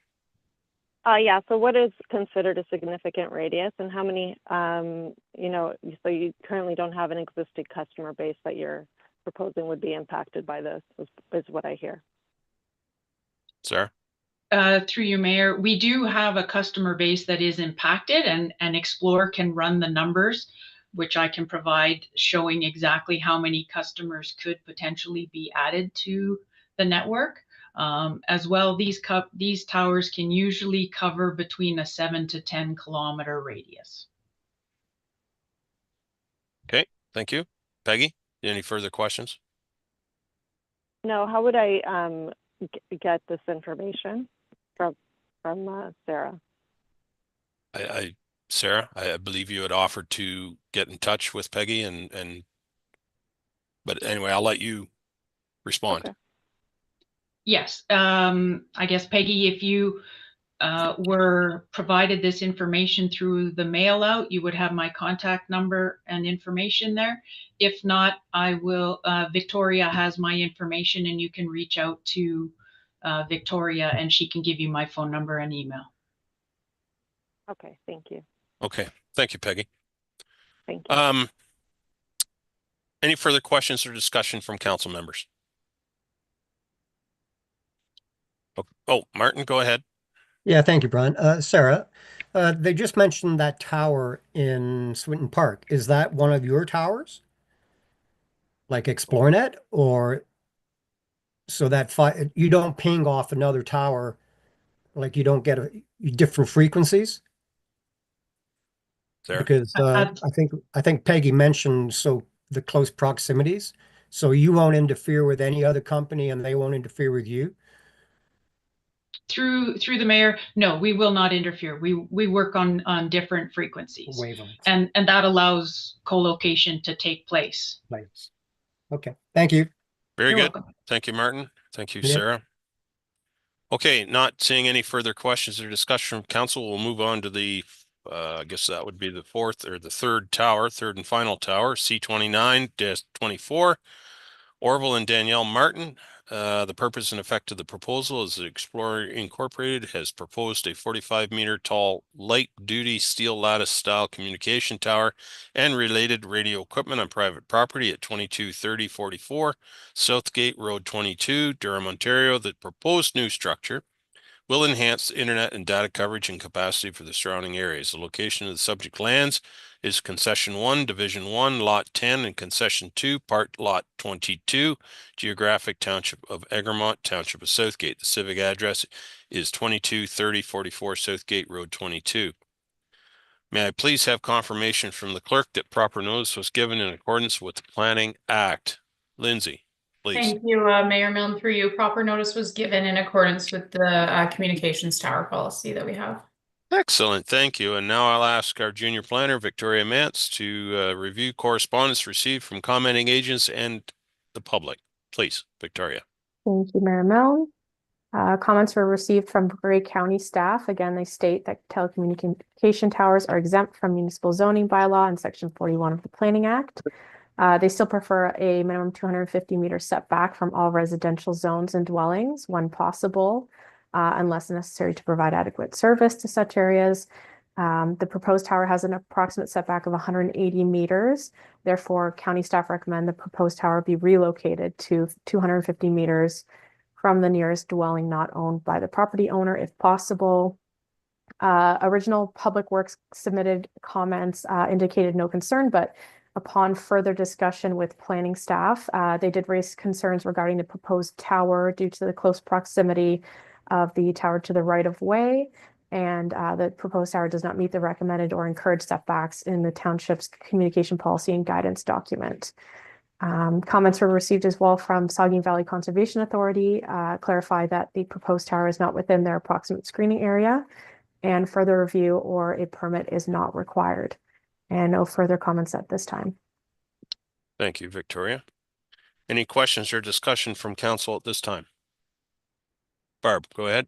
G: Yeah, so what is considered a significant radius, and how many, you know, so you currently don't have an existing customer base that you're proposing would be impacted by this, is what I hear.
B: Sarah?
U: Through you, Mayor, we do have a customer base that is impacted, and Explore can run the numbers, which I can provide, showing exactly how many customers could potentially be added to the network. As well, these towers can usually cover between a 7 to 10 kilometer radius.
B: Okay, thank you. Peggy, any further questions?
G: No, how would I get this information from Sarah?
B: Sarah, I believe you had offered to get in touch with Peggy but anyway, I'll let you respond.
U: Okay. Yes, I guess Peggy, if you were provided this information through the mail out, you would have my contact number and information there. If not, I will, Victoria has my information and you can reach out to Victoria and she can give you my phone number and email.
G: Okay, thank you.
B: Okay, thank you, Peggy.
G: Thank you.
B: Any further questions or discussion from council members? Oh, Martin, go ahead.
F: Yeah, thank you, Brian. Sarah, they just mentioned that tower in Swinton Park. Is that one of your towers? Like Xplornet, or so that you don't ping off another tower, like you don't get different frequencies?
B: Sarah?
F: Because I think Peggy mentioned the close proximities. So you won't interfere with any other company and they won't interfere with you?
U: Through the mayor, no, we will not interfere. We work on different frequencies.
F: Wavelengths.
U: And that allows co-location to take place.
F: Nice. Okay, thank you.
B: Very
U: You're
B: good.
U: welcome.
B: Thank you, Martin. Thank you,
F: Yeah.
B: Sarah. Okay, not seeing any further questions or discussion from council, we'll move on to the, I guess that would be the third and final tower, C29-24. Orville and Danielle Martin. The purpose and effect of the proposal is that Explorer Incorporated has proposed a 45-meter tall light-duty steel lattice-style communication tower and related radio equipment on private property at 223044 Southgate Road 22, Durham, Ontario. The proposed new structure will enhance internet and data coverage and capacity for the surrounding areas. The location of the subject lands is Concession 1, Division 1, Lot 10, and Concession 2, Part Lot 22, Geographic Township of Egremont, Township of Southgate. The civic address is 223044 Southgate Road 22. May I please have confirmation from the clerk that proper notice was given in accordance with the Planning Act? Lindsay, please.
C: Thank you, Mayor Milne, through you. Proper notice was given in accordance with the communications tower policy that we have.
B: Excellent, thank you. And now I'll ask our junior planner, Victoria Mance, to review correspondence received from commenting agents and the public. Please, Victoria.
T: Thank you, Mayor Milne. Comments were received from Grey County staff. Again, they state that telecommunication towers are exempt from municipal zoning bylaw in Section 41 of the Planning Act. They still prefer a minimum 250-meter setback from all residential zones and dwellings when possible, unless necessary to provide adequate service to such areas. The proposed tower has an approximate setback of 180 meters. Therefore, county staff recommend the proposed tower be relocated to 250 meters from the nearest dwelling not owned by the property owner if possible. Original Public Works submitted comments indicated no concern, but upon further discussion with planning staff, they did raise concerns regarding the proposed tower due to the close proximity of the tower to the right of way. And the proposed tower does not meet the recommended or encouraged setbacks in the township's communication policy and guidance document. Comments were received as well from Saugeen Valley Conservation Authority, clarify that the proposed tower is not within their approximate screening area and further review or a permit is not required. And no further comments at this time.
B: Thank you, Victoria. Any questions or discussion from council at this time? Barb, go ahead.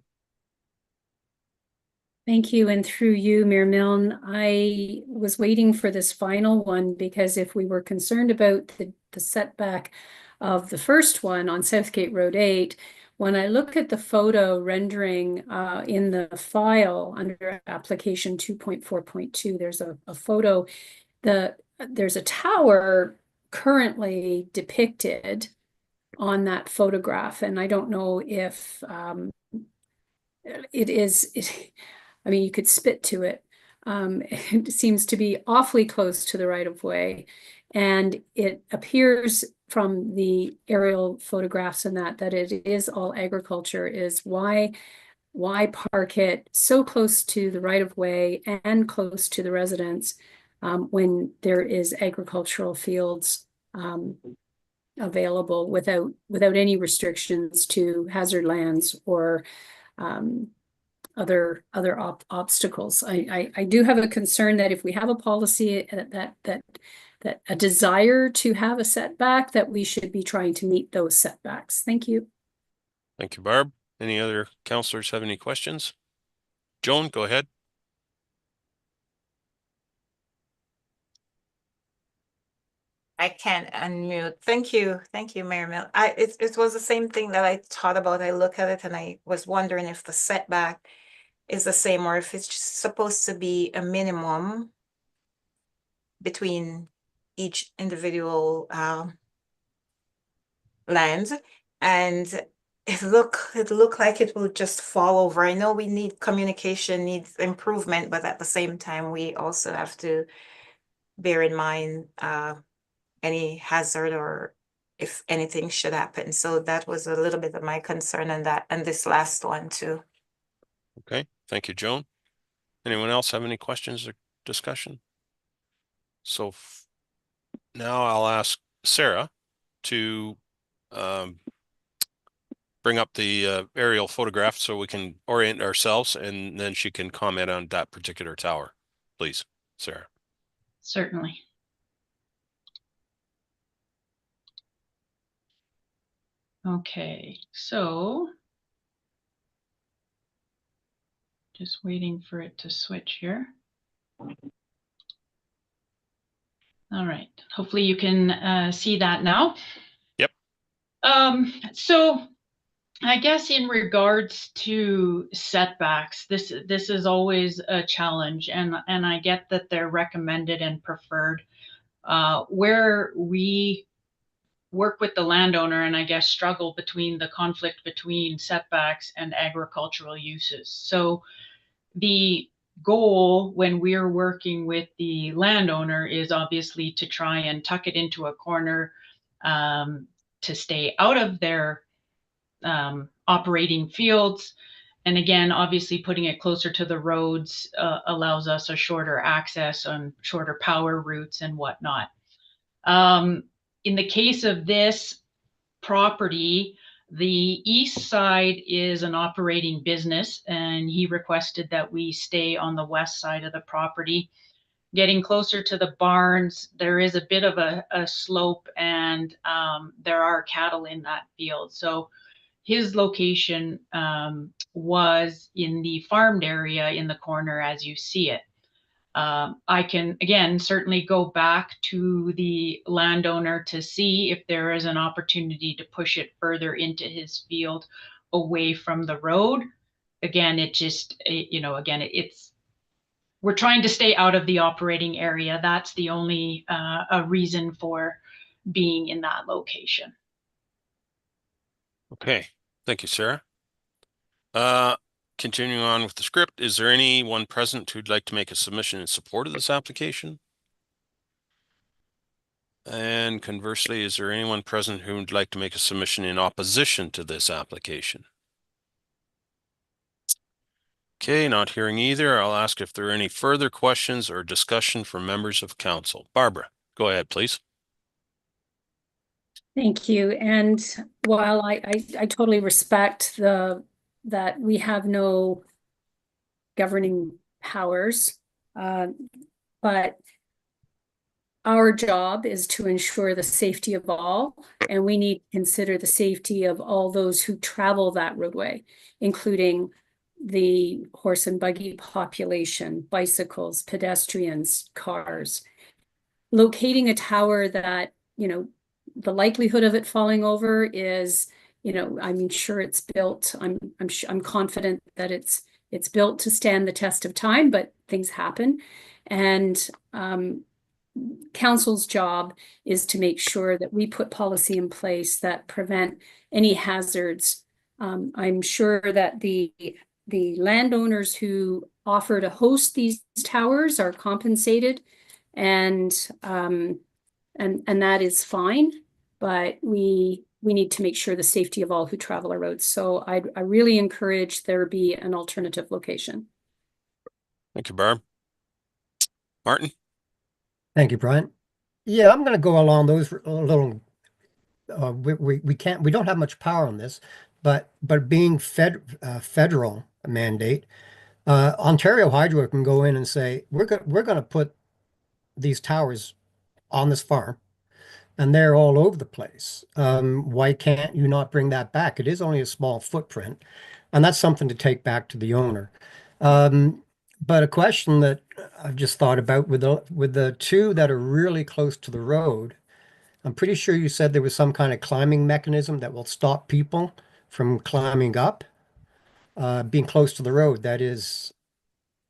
L: Thank you. And through you, Mayor Milne, I was waiting for this final one because if we were concerned about the setback of the first one on Southgate Road 8, when I look at the photo rendering in the file under application 2.4.2, there's a photo, there's a tower currently depicted on that photograph. And I don't know if I mean, you could spit to it. It seems to be awfully close to the right of way. And it appears from the aerial photographs and that it is all agriculture. Is why park it so close to the right of way and close to the residents when there is agricultural fields available without any restrictions to hazard lands or other obstacles. I do have a concern that if we have a policy that a desire to have a setback, that we should be trying to meet those setbacks. Thank you.
B: Thank you, Barb. Any other counselors have any questions? Joan, go ahead.
Q: I can't unmute. Thank you. Thank you, Mayor Mill. It was the same thing that I thought about. I look at it and I was wondering if the setback is the same or if it's just supposed to be a minimum between each individual lands. And it looked like it will just fall over. I know we need communication, needs improvement, but at the same time, we also have to bear in mind any hazard or if anything should happen. So that was a little bit of my concern in that, and this last one too.
B: Okay, thank you, Joan. Anyone else have any questions or discussion? So now I'll ask Sarah to bring up the aerial photograph so we can orient ourselves, and then she can comment on that particular tower. Please, Sarah.
U: Certainly. Okay, so just waiting for it to switch here. All right, hopefully you can see that now.
B: Yep.
U: So I guess in regards to setbacks, this is always a challenge, and I get that they're recommended and preferred. Where we work with the landowner and I guess struggle between the conflict between setbacks and agricultural uses. So the goal when we're working with the landowner is obviously to try and tuck it into a corner to stay out of their operating fields. And again, obviously putting it closer to the roads allows us a shorter access on shorter power routes and whatnot. In the case of this property, the east side is an operating business, and he requested that we stay on the west side of the property. Getting closer to the barns, there is a bit of a slope, and there are cattle in that field. So his location was in the farmed area in the corner as you see it. I can, again, certainly go back to the landowner to see if there is an opportunity to push it further into his field away from the road. Again, we're trying to stay out of the operating area. That's the only a reason for being in that location.
B: Okay, thank you, Sarah. Continuing on with the script, is there anyone present who'd like to make a submission in support of this application? And conversely, is there anyone present who would like to make a submission in opposition to this application? Okay, not hearing either. I'll ask if there are any further questions or discussion from members of council. Barbara, go ahead, please.
L: Thank you. And while I totally respect that we have no governing powers, but our job is to ensure the safety of all, and we need to consider the safety of all those who travel that roadway, including the horse and buggy population, bicycles, pedestrians, cars. Locating a tower that, the likelihood of it falling over is, I'm sure it's built. I'm confident that it's built to stand the test of time, but things happen. And council's job is to make sure that we put policy in place that prevent any hazards. I'm sure that the landowners who offer to host these towers are compensated, and that is fine. But we need to make sure the safety of all who travel our roads. So I really encourage there be an alternative location.
B: Thank you, Barb. Martin?
F: Thank you, Brian. Yeah, I'm going to go along those a little. We don't have much power on this, but being federal, mandate. Ontario Hydro can go in and say, we're going to put these towers on this farm, and they're all over the place. Why can't you not bring that back? It is only a small footprint, and that's something to take back to the owner. But a question that I've just thought about with the two that are really close to the road, I'm pretty sure you said there was some kind of climbing mechanism that will stop people from climbing up. Being close to the road, that is,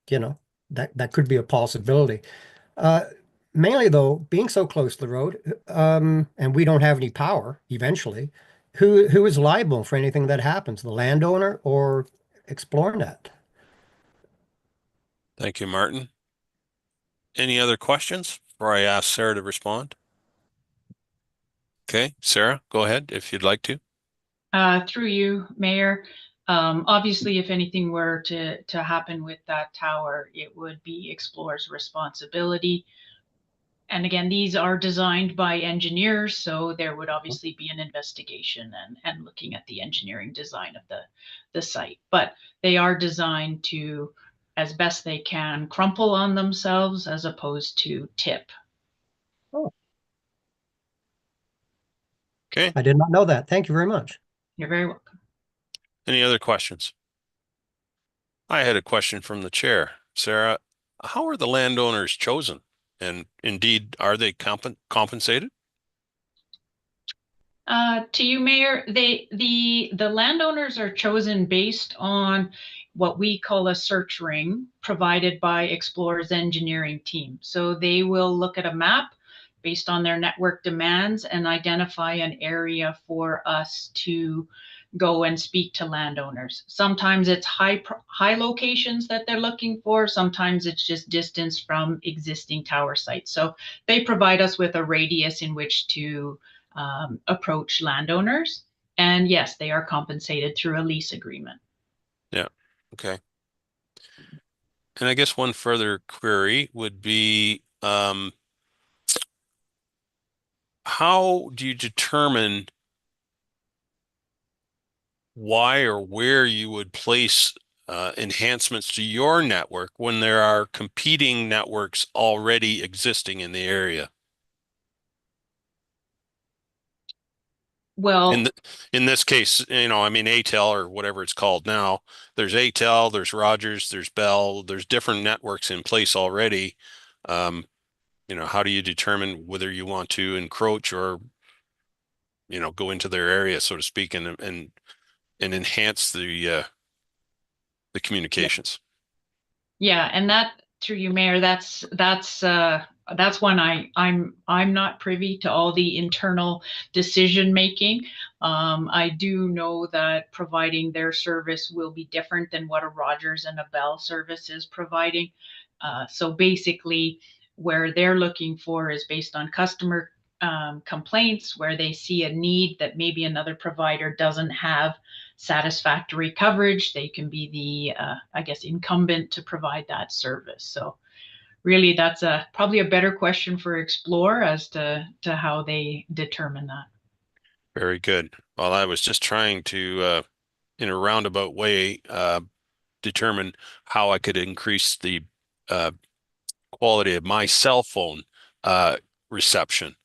F: that could be a possibility. Mainly though, being so close to the road, and we don't have any power eventually, who is liable for anything that happens, the landowner or Xplornet?
B: Thank you, Martin. Any other questions before I ask Sarah to respond? Okay, Sarah, go ahead if you'd like to.
U: Through you, Mayor. Obviously, if anything were to happen with that tower, it would be Xplor's responsibility. And again, these are designed by engineers, so there would obviously be an investigation and looking at the engineering design of the site. But they are designed to, as best they can, crumple on themselves as opposed to tip.
F: Oh.
B: Okay.
F: I did not know that. Thank you very much.
U: You're very welcome.
B: Any other questions? I had a question from the chair. Sarah, how are the landowners chosen? And indeed, are they compensated?
U: To you, Mayor, the landowners are chosen based on what we call a search ring provided by Xplor's engineering team. So they will look at a map based on their network demands and identify an area for us to go and speak to landowners. Sometimes it's high locations that they're looking for. Sometimes it's just distance from existing tower sites. So they provide us with a radius in which to approach landowners. And yes, they are compensated through a lease agreement.
B: Yeah. Okay. And I guess one further query would be, how do you determine why or where you would place enhancements to your network when there are competing networks already existing in the area?
U: Well,
B: in this case, I mean, ATEL or whatever it's called now, there's ATEL, there's Rogers, there's Bell, there's different networks in place already. How do you determine whether you want to encroach or, go into their area, so to speak, and enhance the communications?
U: Yeah, and that, through you, Mayor, that's one I'm not privy to all the internal decision making. I do know that providing their service will be different than what a Rogers and a Bell service is providing. So basically, where they're looking for is based on customer complaints, where they see a need that maybe another provider doesn't have satisfactory coverage. They can be the, incumbent to provide that service. So really, that's probably a better question for Xplor as to how they determine that.
B: Very good. Well, I was just trying to, in a roundabout way, determine how I could increase the quality of my cell phone reception,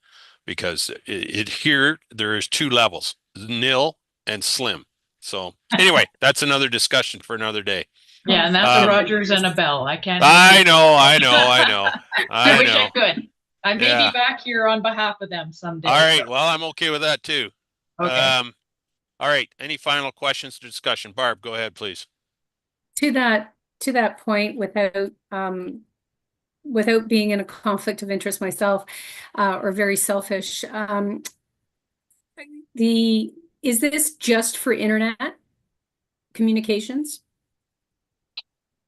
B: because here there is two levels, nil and slim. So anyway, that's another discussion for another day.
U: Yeah, and that's a Rogers and a Bell. I can't.
B: I know.
U: I wish I could. I may be back here on behalf of them someday.
B: All right. Well, I'm okay with that too.
U: Okay.
B: All right. Any final questions or discussion? Barb, go ahead, please.
L: To that point, without being in a conflict of interest myself, or very selfish, is this just for internet communications?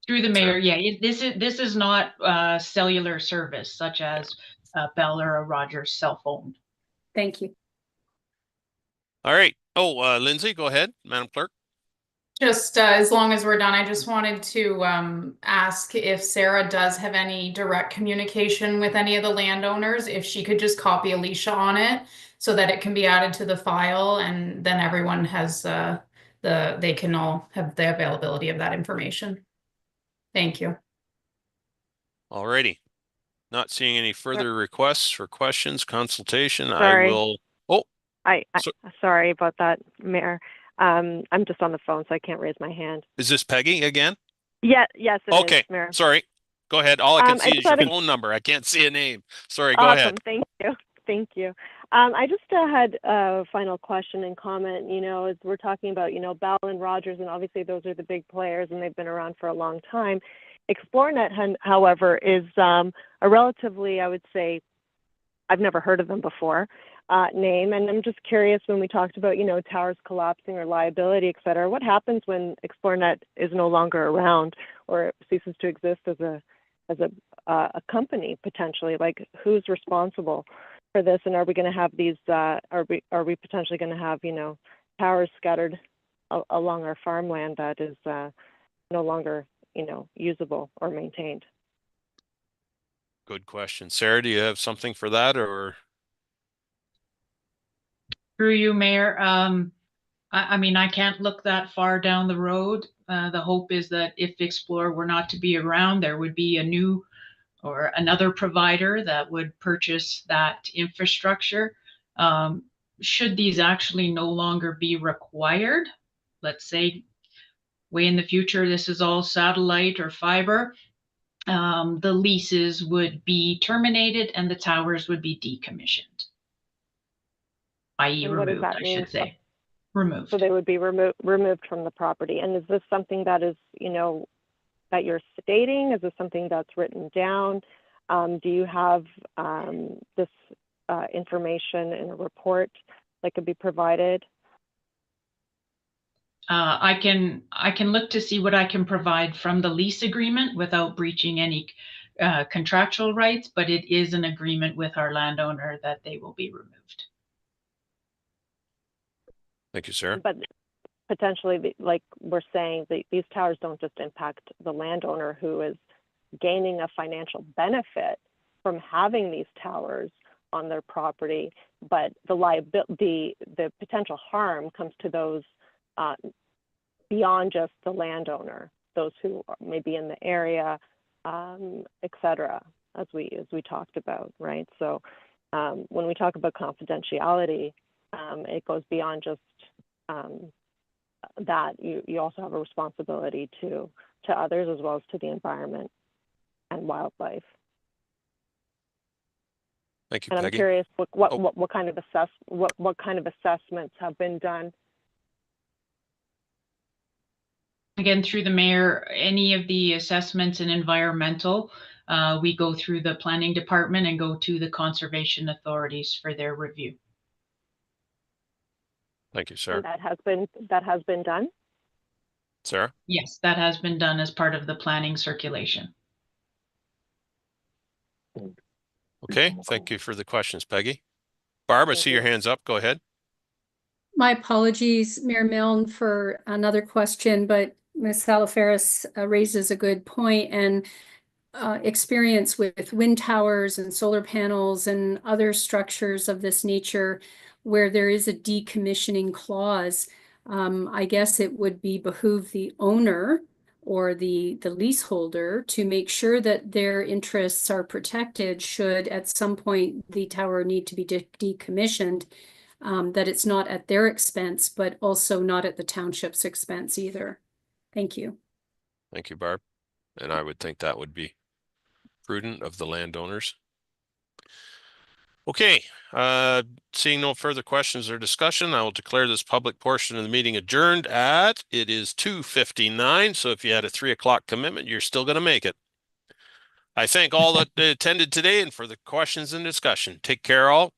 U: Through the mayor, yeah. This is not cellular service such as a Bell or a Rogers cell phone.
L: Thank you.
B: All right. Oh, Lindsay, go ahead, Madam Clerk.
C: Just as long as we're done, I just wanted to ask if Sarah does have any direct communication with any of the landowners, if she could just copy Alicia on it so that it can be added to the file, and then everyone has the they can all have the availability of that information. Thank you.
B: Alrighty. Not seeing any further requests for questions, consultation.
G: Sorry.
B: I will. Oh,
G: Sorry about that, Mayor. I'm just on the phone, so I can't raise my hand.
B: is this Peggy again?
G: Yeah, yes, it is,
B: Okay,
G: Mayor.
B: sorry. Go ahead. All I can
G: I
B: see
G: just
B: is your
G: thought it-
B: phone number. I can't see a name. Sorry, go
G: Awesome.
B: ahead.
G: Thank you. Thank you. I just had a final question and comment. You know, as we're talking about, you know, Bell and Rogers, and obviously those are the big players and they've been around for a long time. ExploreNet, however, is a relatively, I would say, I've never heard of them before, name. And I'm just curious, when we talked about, you know, towers collapsing or liability, et cetera, what happens when ExploreNet is no longer around or ceases to exist as a company potentially? Like, who's responsible for this? And are we going to have these, are we potentially going to have, you know, towers scattered along our farmland that is no longer, you know, usable or maintained?
B: Good question. Sarah, do you have something for that, or?
U: Through you, Mayor. I mean, I can't look that far down the road. The hope is that if Explore were not to be around, there would be a new or another provider that would purchase that infrastructure. Should these actually no longer be required, let's say way in the future, this is all satellite or fiber, the leases would be terminated and the towers would be decommissioned, i.e.
G: And what does
U: removed,
G: that
U: I
G: mean?
U: should say. Removed.
G: So they would be removed from the property. And is this something that is, you know, that you're stating? Is this something that's written down? Do you have this information in a report that could be provided?
U: I can look to see what I can provide from the lease agreement without breaching any contractual rights, but it is an agreement with our landowner that they will be removed.
B: Thank you, Sarah.
G: But potentially, like we're saying, these towers don't just impact the landowner who is gaining a financial benefit from having these towers on their property, but the potential harm comes to those beyond just the landowner, those who may be in the area, et cetera, as we talked about, right? So when we talk about confidentiality, it goes beyond just that. You also have a responsibility to others as well as to the environment and wildlife.
B: Thank you,
G: and
B: Peggy.
G: I'm curious what kind of assessments have been done.
U: Again, through the mayor, any of the assessments and environmental, we go through the planning department and go to the conservation authorities for their review.
B: Thank you, Sarah.
G: And that has been done?
B: Sarah?
U: Yes, that has been done as part of the planning circulation.
B: Okay, thank you for the questions, Peggy. Barb, I see your hands up. Go ahead.
L: My apologies, Mayor Milne, for another question, but Ms. Salaferis raises a good point, and experience with wind towers and solar panels and other structures of this nature where there is a decommissioning clause. I guess it would behoove the owner or the leaseholder to make sure that their interests are protected should at some point the tower need to be decommissioned, that it's not at their expense, but also not at the township's expense either. Thank you.
B: Thank you, Barb. And I would think that would be prudent of the landowners. Okay, seeing no further questions or discussion, I will declare this public portion of the meeting adjourned it is 2:59. So if you had a 3 o'clock commitment, you're still going to make it. I thank all that attended today and for the questions and discussion. Take care all.